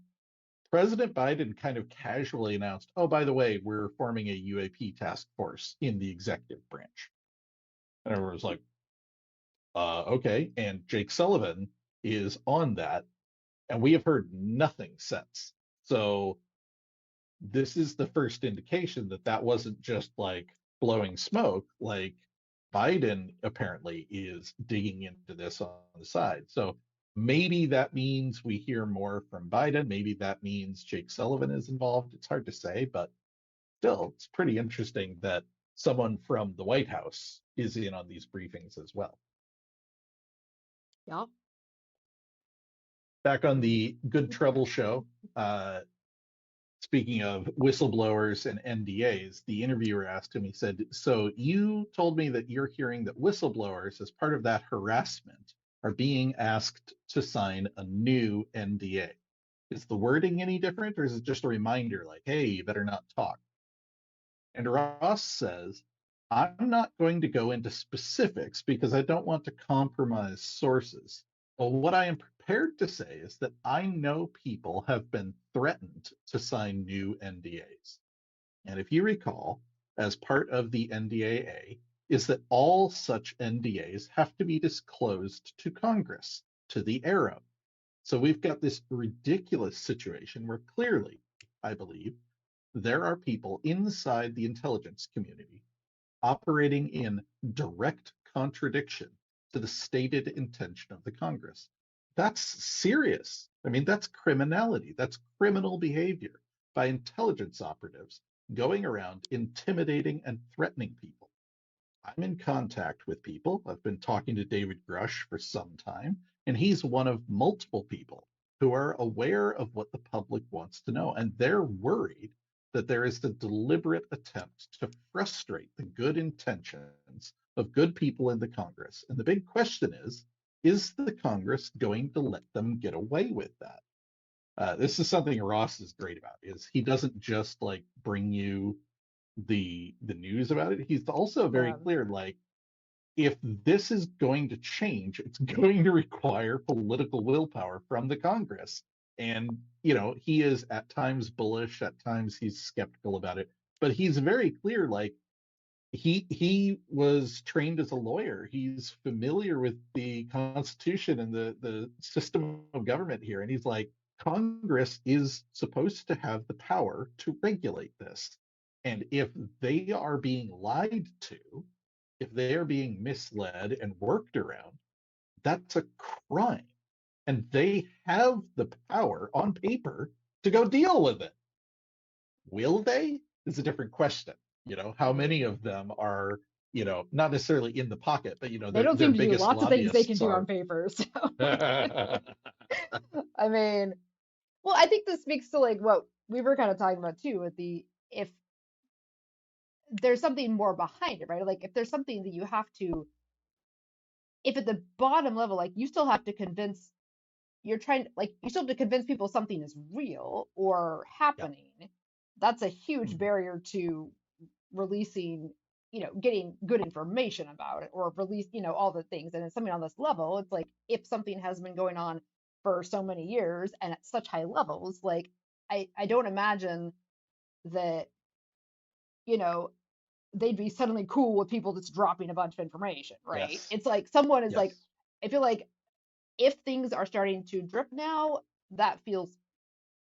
S1: President Biden kind of casually announced, oh, by the way, we're forming a UAP task force in the executive branch. And everyone was like, okay. And Jake Sullivan is on that. And we have heard nothing since. So this is the first indication that that wasn't just like blowing smoke. Like Biden apparently is digging into this on the side. So maybe that means we hear more from Biden. Maybe that means Jake Sullivan is involved. It's hard to say, but still, it's pretty interesting that someone from the White House is in on these briefings as well.
S2: Yeah.
S1: Back on the Good Trouble show, speaking of whistleblowers and NDAs, the interviewer asked him, he said, so you told me that you're hearing that whistleblowers, as part of that harassment, are being asked to sign a new NDA. Is the wording any different, or is it just a reminder like, hey, you better not talk? And Ross says, I'm not going to go into specifics because I don't want to compromise sources. But what I am prepared to say is that I know people have been threatened to sign new NDAs. And if you recall, as part of the NDAA, is that all such NDAs have to be disclosed to Congress, to the Arrow. So we've got this ridiculous situation where clearly, I believe, there are people inside the intelligence community operating in direct contradiction to the stated intention of the Congress. That's serious. I mean, that's criminality. That's criminal behavior by intelligence operatives going around intimidating and threatening people. I'm in contact with people. I've been talking to David Grusch for some time, and he's one of multiple people who are aware of what the public wants to know. And they're worried that there is a deliberate attempt to frustrate the good intentions of good people in the Congress. And the big question is the Congress going to let them get away with that? This is something Ross is great about, is he doesn't just like bring you the news about it. He's also very clear, like, if this is going to change, it's going to require political willpower from the Congress. And, he is at times bullish, at times he's skeptical about it, but he's very clear, like, he was trained as a lawyer. He's familiar with the Constitution and the system of government here. And he's like, Congress is supposed to have the power to regulate this. And if they are being lied to, if they are being misled and worked around, that's a crime. And they have the power on paper to go deal with it. Will they? Is a different question. How many of them are, not necessarily in the pocket, but
S2: they don't
S1: their
S2: seem to do
S1: biggest
S2: lots of things they can
S1: lobbyists
S2: do on
S1: are.
S2: paper. So I mean, well, I think this speaks to like what we were kind of talking about too, with the if there's something more behind it, right? Like if there's something that you have to, if at the bottom level, like you still have to convince, you're trying, like you still have to convince people something is real or
S1: Yeah.
S2: happening. That's a huge
S1: Mhm.
S2: barrier to releasing, getting good information about it or release, all the things. And it's something on this level, it's like if something has been going on for so many years and at such high levels, like I don't imagine that, you know, they'd be suddenly cool with people just dropping a bunch of information, right?
S1: Yes.
S2: It's like someone is like,
S1: Yes.
S2: I feel like if things are starting to drip now, that feels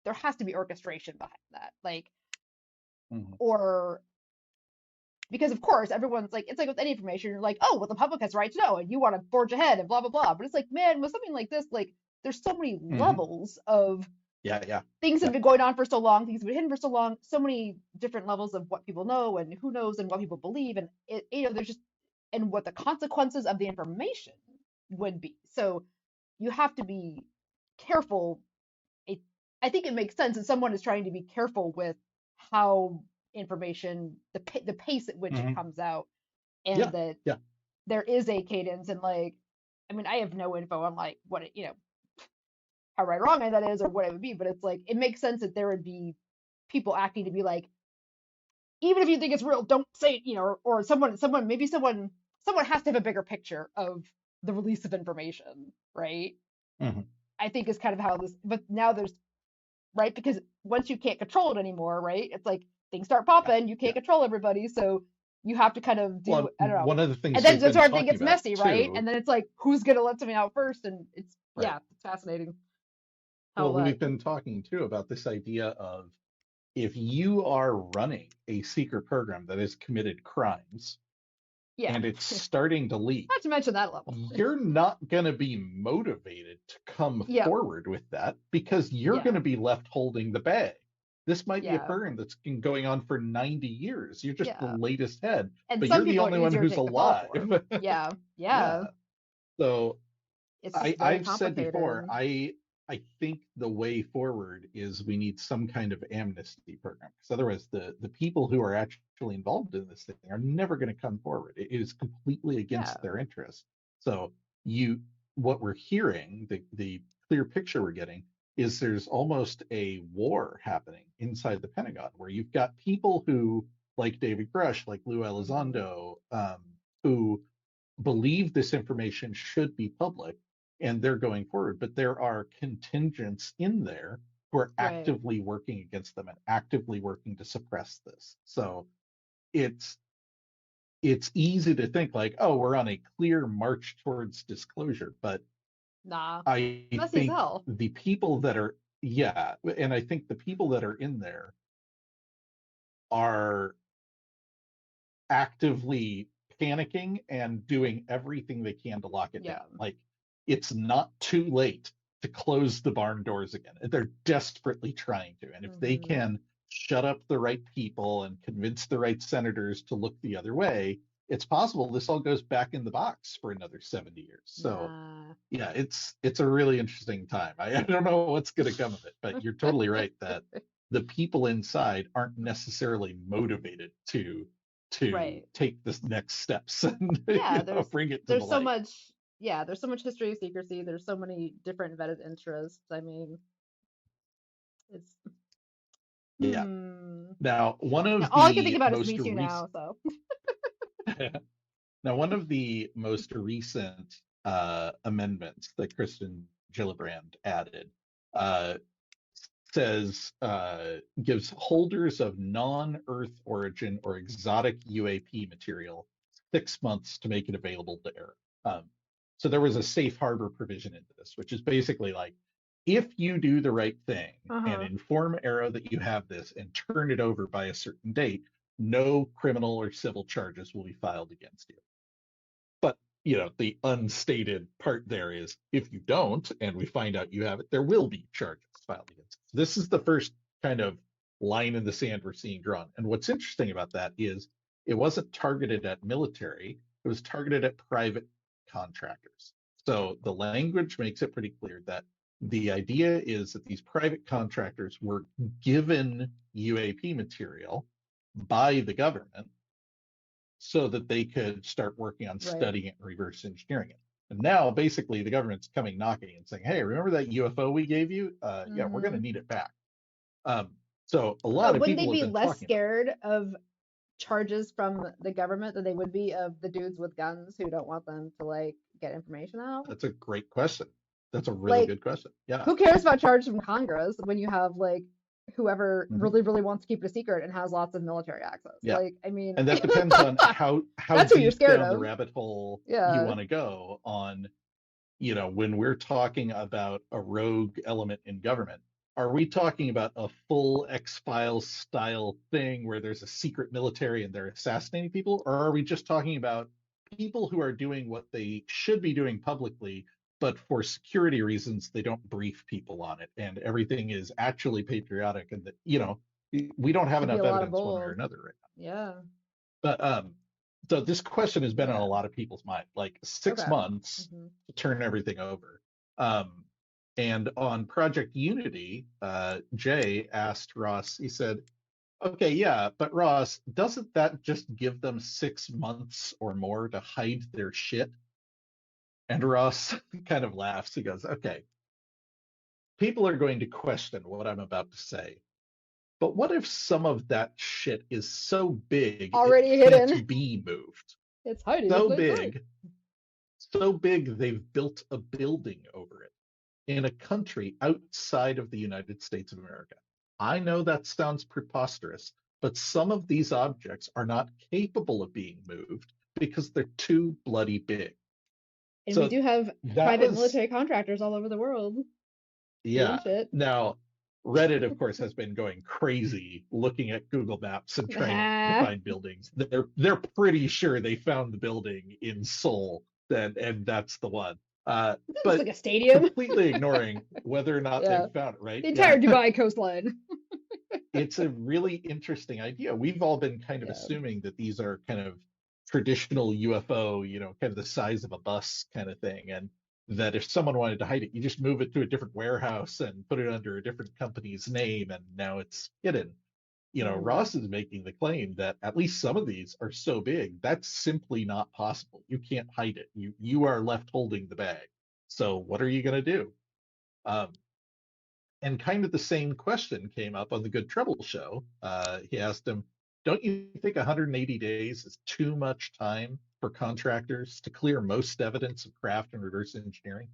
S2: there has to be orchestration behind that. Like,
S1: Mhm.
S2: or because of course everyone's like, it's like with any information, you're like, oh, well, the public has the right to know and you want to forge ahead and blah blah blah. But it's like, man, with something like this, like there's so many
S1: Mhm.
S2: levels of
S1: Yeah. Yeah.
S2: things that
S1: Yeah.
S2: have been going on for so long, things have been hidden for so long, so many different levels of what people know and who knows and what people believe, and there's just and what the consequences of the information would be. So you have to be careful. I, I think it makes sense that someone is trying to be careful with how information, the pace at which it
S1: Mhm.
S2: comes out, and
S1: Yeah.
S2: that
S1: Yeah.
S2: there is a cadence and like, I mean, I have no info on like what it, how right or wrong that is or what it would be, but it's like it makes sense that there would be people acting to be like, even if you think it's real, don't say it, or someone has to have a bigger picture of the release of information, right?
S1: Mhm.
S2: I think is kind of how this, but now there's, right, because once you can't control it anymore, right? It's like things start
S1: Yeah.
S2: popping, you can't
S1: Yeah.
S2: control everybody, so you have to kind of do,
S1: Well,
S2: I don't know.
S1: one of the
S2: And
S1: things
S2: then
S1: we've
S2: that's
S1: been
S2: where everything
S1: talking
S2: gets
S1: about
S2: messy, right?
S1: too.
S2: And then it's like, who's gonna let something out first? And it's,
S1: Right.
S2: yeah, it's fascinating how
S1: Well, we've been talking too about this idea of if you are running a secret program that has committed crimes
S2: yeah.
S1: and it's starting to leak,
S2: Not to mention that level.
S1: you're not going to be motivated to come
S2: Yeah,
S1: forward with that because you're going
S2: yeah,
S1: to be left holding the bag. This might be a
S2: yeah,
S1: program that's been going on for 90 years. You're just the
S2: yeah.
S1: latest head,
S2: And
S1: but
S2: some
S1: you're the
S2: people are
S1: only one
S2: easier to
S1: who's
S2: take the fall
S1: alive.
S2: for. Yeah,
S1: Yeah.
S2: yeah.
S1: So
S2: It's just very
S1: I've said
S2: complicated.
S1: before, I think the way forward is we need some kind of amnesty program because otherwise the people who are actually involved in this thing are never going to come forward. It is completely
S2: Yeah,
S1: against their interests. So you what we're hearing, the clear picture we're getting is there's almost a war happening inside the Pentagon where you've got people who like David Grusch, like Lou
S2: hmm,
S1: Elizondo, who believe this information should be public and they're going forward, but there are contingents in there who are
S2: right.
S1: actively working against them and actively working to suppress this. So it's it's easy to think like, oh, we're on a clear march towards disclosure, but
S2: Nah,
S1: I
S2: messy as
S1: think
S2: hell.
S1: the people that are yeah, and I think the people that are in there are actively panicking and doing everything they can to lock it down.
S2: Yeah.
S1: Like it's not too late to close the barn doors again. They're desperately trying to. And if they
S2: Hmm.
S1: can shut up the right people and convince the right senators to look the other way, it's possible this all goes back in the box for another 70 years. So
S2: Nah.
S1: yeah, it's a really interesting time. I don't know what's going to come of it, but you're totally right that the people inside aren't necessarily motivated to
S2: Right.
S1: take this next steps and
S2: Yeah, there's
S1: bring it to the
S2: there's so
S1: light.
S2: much, yeah, there's so much history of secrecy. There's so many different vetted interests. I mean, it's
S1: Yeah.
S2: hmm.
S1: Now, one
S2: Now
S1: of
S2: all I can think
S1: the
S2: about is Me
S1: most
S2: Too
S1: recent
S2: now, so
S1: now one of the most recent amendments that Kristen Gillibrand added uh, says gives holders of non-Earth origin or exotic UAP material 6 months to make it available to air. So there was a safe harbor provision into this, which is basically like if you do the right thing and
S2: uh-huh.
S1: inform Arrow that you have this and turn it over by a certain date, no criminal or civil charges will be filed against you. But the unstated part there is if you don't, and we find out you have it, there will be charges filed against it. This is the first kind of line in the sand we're seeing drawn. And what's interesting about that is it wasn't targeted at military, it was targeted at private contractors. So the language makes it pretty clear that the idea is that these private contractors were given UAP material by the government so that they could start working on
S2: Right.
S1: studying it and reverse engineering it. And now basically the government's coming knocking and saying, hey, remember that UFO we gave you? Yeah, we're going to need it back. So a lot
S2: But
S1: of
S2: wouldn't they
S1: people have
S2: be
S1: been
S2: less
S1: talking about
S2: scared of charges from the government than they would be of the dudes with guns who don't want them to like get information out?
S1: That's a great question. That's a really
S2: Like,
S1: good question. Yeah.
S2: who cares about charges from Congress when you have like whoever
S1: Mhm.
S2: really, really wants to keep it a secret and has lots of military access?
S1: Yeah.
S2: Like, I mean,
S1: And that depends on how
S2: that's who you're
S1: deep
S2: scared
S1: down the
S2: of.
S1: rabbit hole you
S2: Yeah.
S1: want to go on, when we're talking about a rogue element in government. Are we talking about a full X-Files style thing where there's a secret military and they're assassinating people? Or are we just talking about people who are doing what they should be doing publicly, but for security reasons, they don't brief people on it and everything is actually patriotic and that, we don't have
S2: Could be a
S1: enough
S2: lot of
S1: evidence one way or
S2: both.
S1: another right
S2: Yeah.
S1: now. But so this question has been on a
S2: Yeah.
S1: lot of people's mind, like 6
S2: Okay.
S1: months
S2: hmm
S1: to turn everything over. And on Project Unity, Jay asked Ross, he said, okay, yeah, but Ross, doesn't that just give them 6 months or more to hide their shit? And Ross kind of laughs. He goes, okay, people are going to question what I'm about to say. But what if some of that shit is so big it
S2: Already hidden.
S1: can't be moved?
S2: It's hiding in
S1: So
S2: plain sight.
S1: big, so big they've built a building over it in a country outside of the United States of America. I know that sounds preposterous, but some of these objects are not capable of being moved because they're too bloody big.
S2: And we
S1: So
S2: do have
S1: that
S2: private
S1: was,
S2: military contractors all over the world doing
S1: yeah.
S2: shit.
S1: Now, Reddit, of course, has been going crazy looking at Google Maps and trying to
S2: Ah,
S1: find buildings. They're pretty sure they found the building in Seoul, and that's the one.
S2: this is
S1: But
S2: like a stadium.
S1: completely ignoring whether or not
S2: Yeah.
S1: they've found it, right?
S2: The
S1: Yeah.
S2: entire Dubai coastline.
S1: It's a really interesting idea. We've all been kind of
S2: Yeah.
S1: assuming that these are kind of traditional UFO, kind of the size of a bus kind of thing. And that if someone wanted to hide it, you just move it to a different warehouse and put it under a different company's name, and now it's hidden.
S2: hmm
S1: Ross is making the claim that at least some of these are so big that's simply not possible. You can't hide it. You are left holding the bag. So what are you going to do? Um, and kind of the same question came up on the Good Trouble show. He asked him, "Don't you think 180 days is too much time for contractors to clear most evidence of craft and reverse engineering?"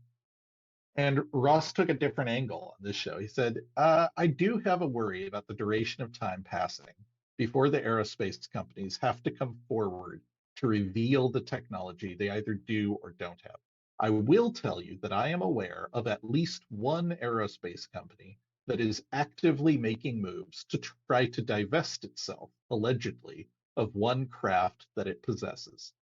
S1: And Ross took a different angle on this show. He said, I do have a worry about the duration of time passing before the aerospace companies have to come forward to reveal the technology they either do or don't have. I will tell you that I am aware of at least one aerospace company that is actively making moves to try to divest itself, allegedly, of one craft that it possesses.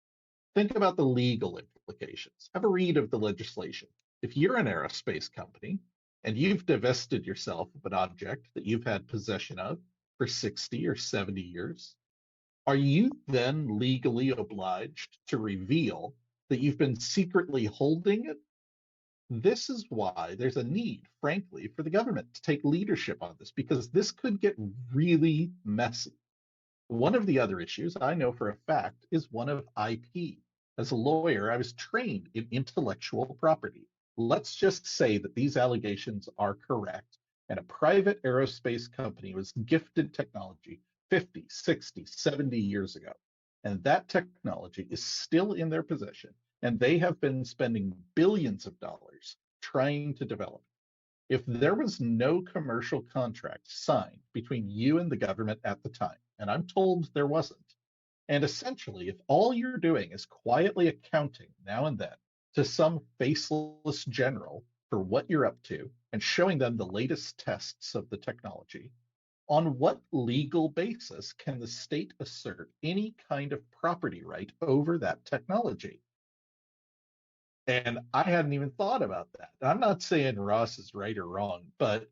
S1: Think about the legal implications. Have a read of the legislation. If you're an aerospace company and you've divested yourself of an object that you've had possession of for 60 or 70 years, are you then legally obliged to reveal that you've been secretly holding it? This is why there's a need, frankly, for the government to take leadership on this, because this could get really messy. One of the other issues I know for a fact is one of IP. As a lawyer, I was trained in intellectual property. Let's just say that these allegations are correct, and a private aerospace company was gifted technology 50, 60, 70 years ago, and that technology is still in their possession, and they have been spending billions of dollars trying to develop it. If there was no commercial contract signed between you and the government at the time, and I'm told there wasn't, and essentially, if all you're doing is quietly accounting now and then to some faceless general for what you're up to and showing them the latest tests of the technology, on what legal basis can the state assert any kind of property right over that technology? And I hadn't even thought about that. I'm not saying Ross is right or wrong, but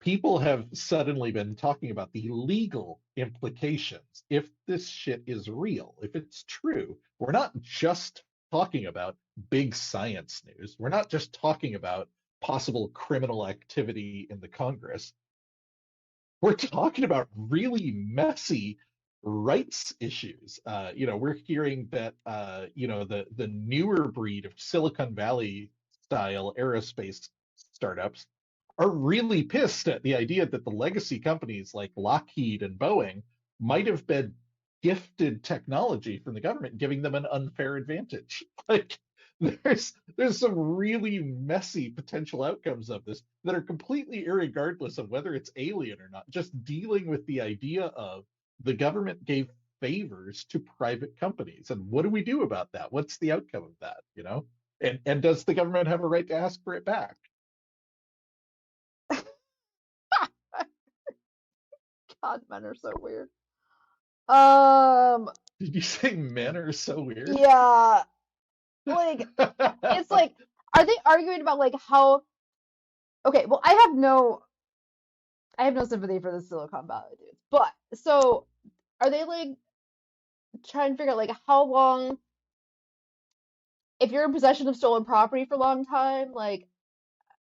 S1: people have suddenly been talking about the legal implications if this shit is real, if it's true. We're not just talking about big science news. We're not just talking about possible criminal activity in the Congress. We're talking about really messy rights issues. We're hearing that the newer breed of Silicon Valley style aerospace startups are really pissed at the idea that the legacy companies like Lockheed and Boeing might have been gifted technology from the government, giving them an unfair advantage. Like there's some really messy potential outcomes of this that are completely irregardless of whether it's alien or not, just dealing with the idea of the government gave favors to private companies. And what do we do about that? What's the outcome of that? And does the government have a right to ask for it back?
S2: God, men are so weird. Um,
S1: Did you say men are so weird?
S2: yeah, like it's like, are they arguing about like how? Okay, well, I have no sympathy for the Silicon Valley dudes, but so are they like trying to figure out like how long, if you're in possession of stolen property for a long time, like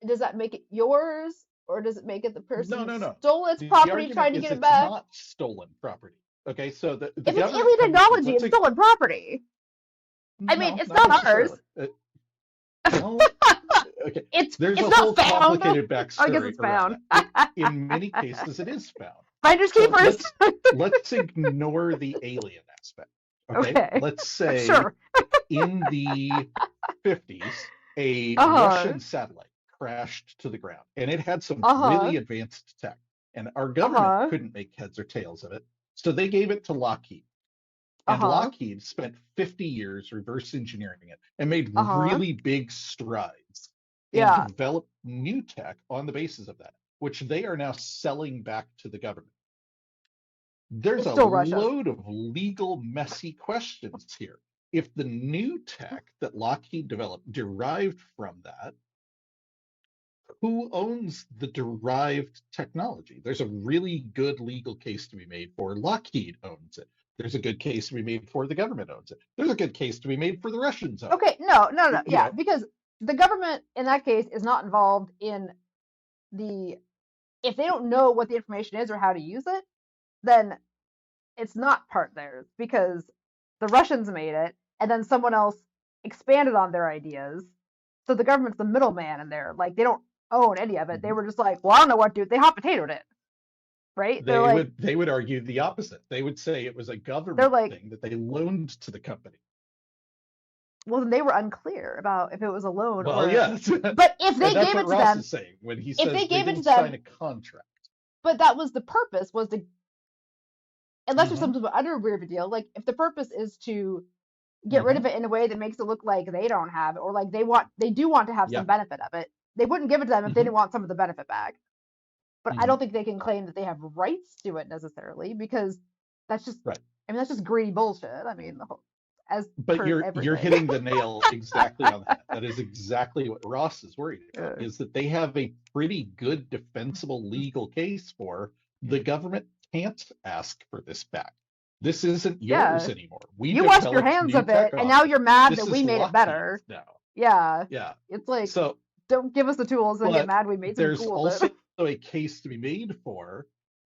S2: does that make it yours, or does it make it the person
S1: No,
S2: who
S1: no, no.
S2: stole its
S1: The
S2: property
S1: argument
S2: trying to
S1: is
S2: get it
S1: it's
S2: back?
S1: not stolen property. Okay, so the
S2: If it's
S1: government
S2: alien
S1: comes to,
S2: technology,
S1: let's
S2: it's
S1: say,
S2: stolen property. I mean,
S1: no,
S2: it's
S1: not
S2: not ours.
S1: necessarily. Well, okay, there's
S2: It's
S1: a
S2: not
S1: whole
S2: found.
S1: complicated
S2: I guess
S1: backstory
S2: it's
S1: around
S2: found.
S1: that. In many cases, it is found.
S2: Finders
S1: So
S2: keepers.
S1: let's ignore the alien aspect. Okay,
S2: Okay,
S1: let's say
S2: sure.
S1: in the 50s, a
S2: Uh-huh.
S1: Russian satellite crashed to the ground, and it had some
S2: Uh-huh.
S1: really advanced tech, and our government
S2: Uh-huh.
S1: couldn't make heads or tails of it, so they gave it to Lockheed. And
S2: Uh-huh.
S1: Lockheed spent 50 years reverse engineering it and made
S2: Uh-huh.
S1: really big strides and
S2: Yeah.
S1: developed new tech on the basis of that, which they are now selling back to the government. There's
S2: It's
S1: a
S2: still Russia.
S1: load of legal, messy questions here. If the new tech that Lockheed developed derived from that, who owns the derived technology? There's a really good legal case to be made for Lockheed owns it. There's a good case to be made for the government owns it. There's a good case to be made for the Russians own
S2: Okay, no, no, no.
S1: it.
S2: Yeah, because the government in that case is not involved in the, if they don't know what the information is or how to use it, then it's not part theirs because the Russians made it and then someone else expanded on their ideas. So the government's the middleman in there. Like they don't own any of it. They
S1: Mhm.
S2: were just like, well, I don't know what to do. They hot potatoed it, right?
S1: They would argue the opposite. They would say it was a
S2: They're
S1: government
S2: like,
S1: thing that they loaned to the company.
S2: well, then they were unclear about if it was a loan
S1: Well,
S2: or.
S1: yes.
S2: But if
S1: And
S2: they
S1: that's
S2: gave
S1: what
S2: it to
S1: Ross
S2: them,
S1: is saying when he
S2: if
S1: says
S2: they
S1: they
S2: gave it to
S1: didn't sign
S2: them,
S1: a contract.
S2: but that was the purpose, was to, unless there's
S1: Hmm.
S2: some sort of other weird deal, like if the purpose is to get rid of
S1: Hmm.
S2: it in a way that makes it look like they don't have it, or like they do want to have
S1: Yeah.
S2: some benefit of it, they wouldn't give it to them if they
S1: Hmm.
S2: didn't want some of the benefit back. But I
S1: Hmm.
S2: don't think they can claim that they have rights to it necessarily because that's just,
S1: Right.
S2: I mean, that's just greedy bullshit. I mean, as
S1: But
S2: per
S1: you're
S2: everything.
S1: hitting the nail exactly on the head. That is exactly what Ross is worried about,
S2: Uh,
S1: is that they have a pretty good defensible legal case for the government can't ask for this back. This isn't yours
S2: yeah,
S1: anymore. We
S2: you washed your
S1: developed
S2: hands
S1: new
S2: of
S1: tech
S2: it, and
S1: off
S2: now
S1: of it.
S2: you're mad
S1: This
S2: that we
S1: is
S2: made it
S1: Lockheed's
S2: better.
S1: now.
S2: Yeah,
S1: Yeah.
S2: it's like,
S1: So,
S2: don't give us the tools and get
S1: but
S2: mad we made something
S1: there's
S2: cool with it.
S1: also a case to be made for,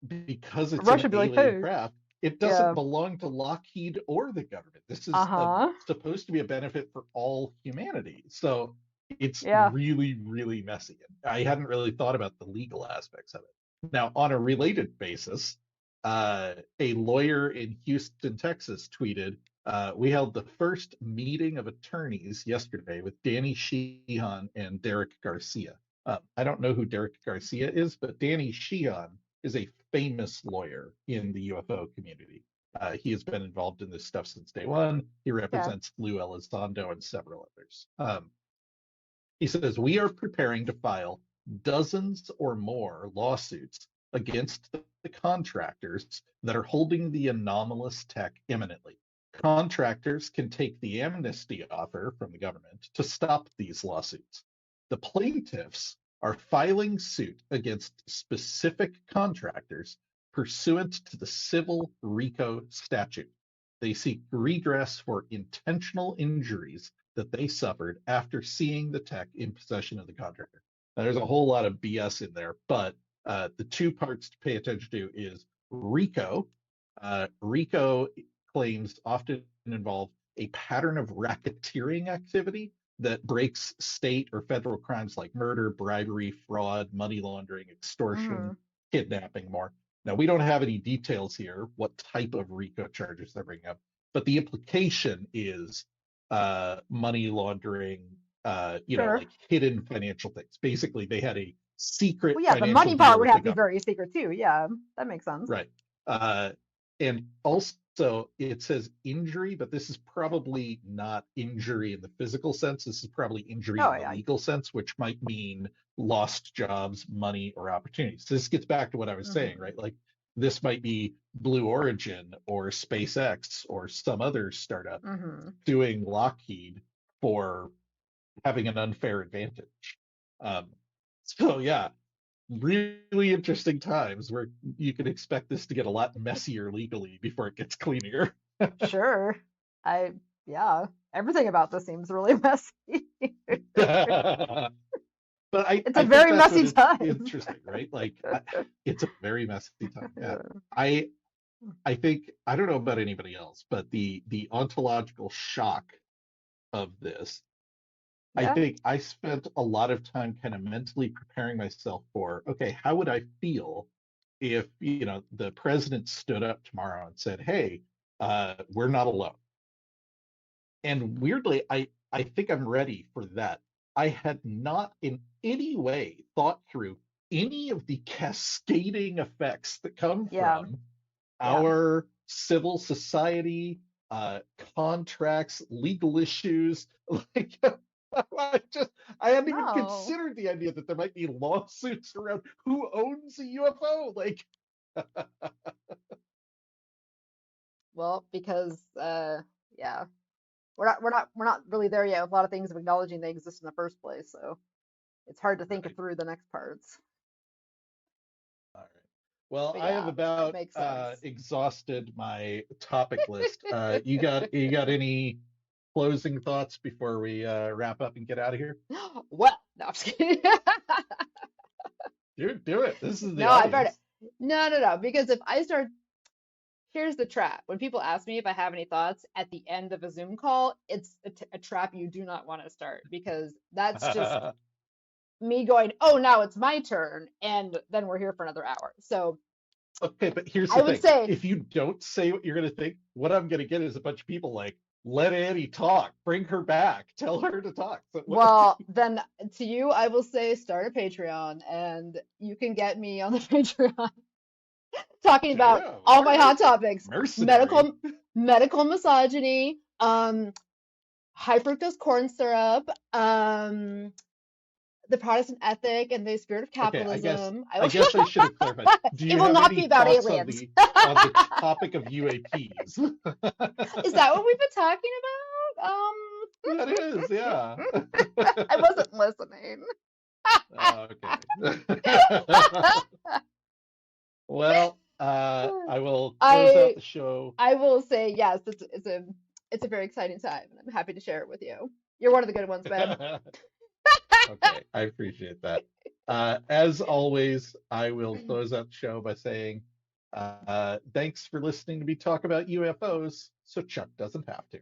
S1: because it's
S2: Russia
S1: an
S2: would be like,
S1: alien
S2: hey,
S1: craft, it doesn't
S2: yeah,
S1: belong to Lockheed or the government. This is
S2: uh-huh,
S1: supposed to be a benefit for all humanity. So it's
S2: yeah,
S1: really, really messy. I hadn't really thought about the legal aspects of it. Now, on a related basis, a lawyer in Houston, Texas tweeted, we held the first meeting of attorneys yesterday with Danny Sheehan and Derek Garcia. I don't know who Derek Garcia is, but Danny Sheehan is a famous lawyer in the UFO community. He has been involved in this stuff since day one. He
S2: yeah.
S1: represents Lou Elizondo and several others. He says, we are preparing to file dozens or more lawsuits against the contractors that are holding the anomalous tech imminently. Contractors can take the amnesty offer from the government to stop these lawsuits. The plaintiffs are filing suit against specific contractors pursuant to the civil RICO statute. They seek redress for intentional injuries that they suffered after seeing the tech in possession of the contractor. Now, there's a whole lot of BS in there, but the two parts to pay attention to is RICO. RICO claims often involve a pattern of racketeering activity that breaks state or federal crimes like murder, bribery, fraud, money laundering, extortion, kidnapping, more. Now, we don't have any details here what type of RICO charges they're bringing up, but the implication is money laundering, like hidden financial things. Basically, they had a secret.
S2: Well, yeah, the money part would have to be very secret too. Yeah, that makes sense.
S1: Right. And also, it says injury, but this is probably not injury in the physical sense. This is probably injury in the legal sense, which might mean lost jobs, money, or opportunities. So this gets back to what I was saying, right? Like this might be Blue Origin or SpaceX or some other startup suing Lockheed for having an unfair advantage. So yeah, really interesting times where you can expect this to get a lot messier legally before it gets cleaner.
S2: Sure. Everything about this seems really messy.
S1: But
S2: it's a very messy time.
S1: Interesting, right? Like it's a very messy time. Yeah. I think, I don't know about anybody else, but the ontological shock of this, I think I spent a lot of time kind of mentally preparing myself for, okay, how would I feel if, the president stood up tomorrow and said, hey, we're not alone. And weirdly, I think I'm ready for that. I had not in any way thought through any of the cascading effects that come from our civil society, contracts, legal issues. Like, I hadn't even considered the idea that there might be lawsuits around who owns a UFO. Like,
S2: well, because we're not really there yet with a lot of things of acknowledging they exist in the first place, so it's hard to think through the next parts.
S1: All right. Well, I have about exhausted my topic list. You got any closing thoughts before we wrap up and get out of here?
S2: Well, no, I'm just kidding.
S1: Dude, do it. This is the audience.
S2: No, because if I start, here's the trap. When people ask me if I have any thoughts at the end of a Zoom call, it's a trap you do not want to start, because that's just me going, oh, now it's my turn, and then we're here for another hour. So
S1: okay, but here's the thing. I would say, if you don't say what you're going to think, what I'm going to get is a bunch of people like, let Annie talk, bring her back, tell her to talk. So
S2: well, then to you, I will say start a Patreon, and you can get me on the Patreon talking about all my hot topics: medical misogyny, high fructose corn syrup, the Protestant ethic and the spirit of capitalism.
S1: Okay, I guess I should have clarified. Do you
S2: it will
S1: have
S2: not
S1: any
S2: be about
S1: thoughts
S2: aliens.
S1: on the topic of UAPs?
S2: Is that what we've been talking
S1: That
S2: about?
S1: is, yeah.
S2: I wasn't listening.
S1: Okay. Well, I will close out the show.
S2: I will say yes. It's a very exciting time, and I'm happy to share it with you. You're one of the good ones, Ben.
S1: Okay, I appreciate that. As always, I will close out the show by saying, thanks for listening to me talk about UFOs, so Chuck doesn't have to.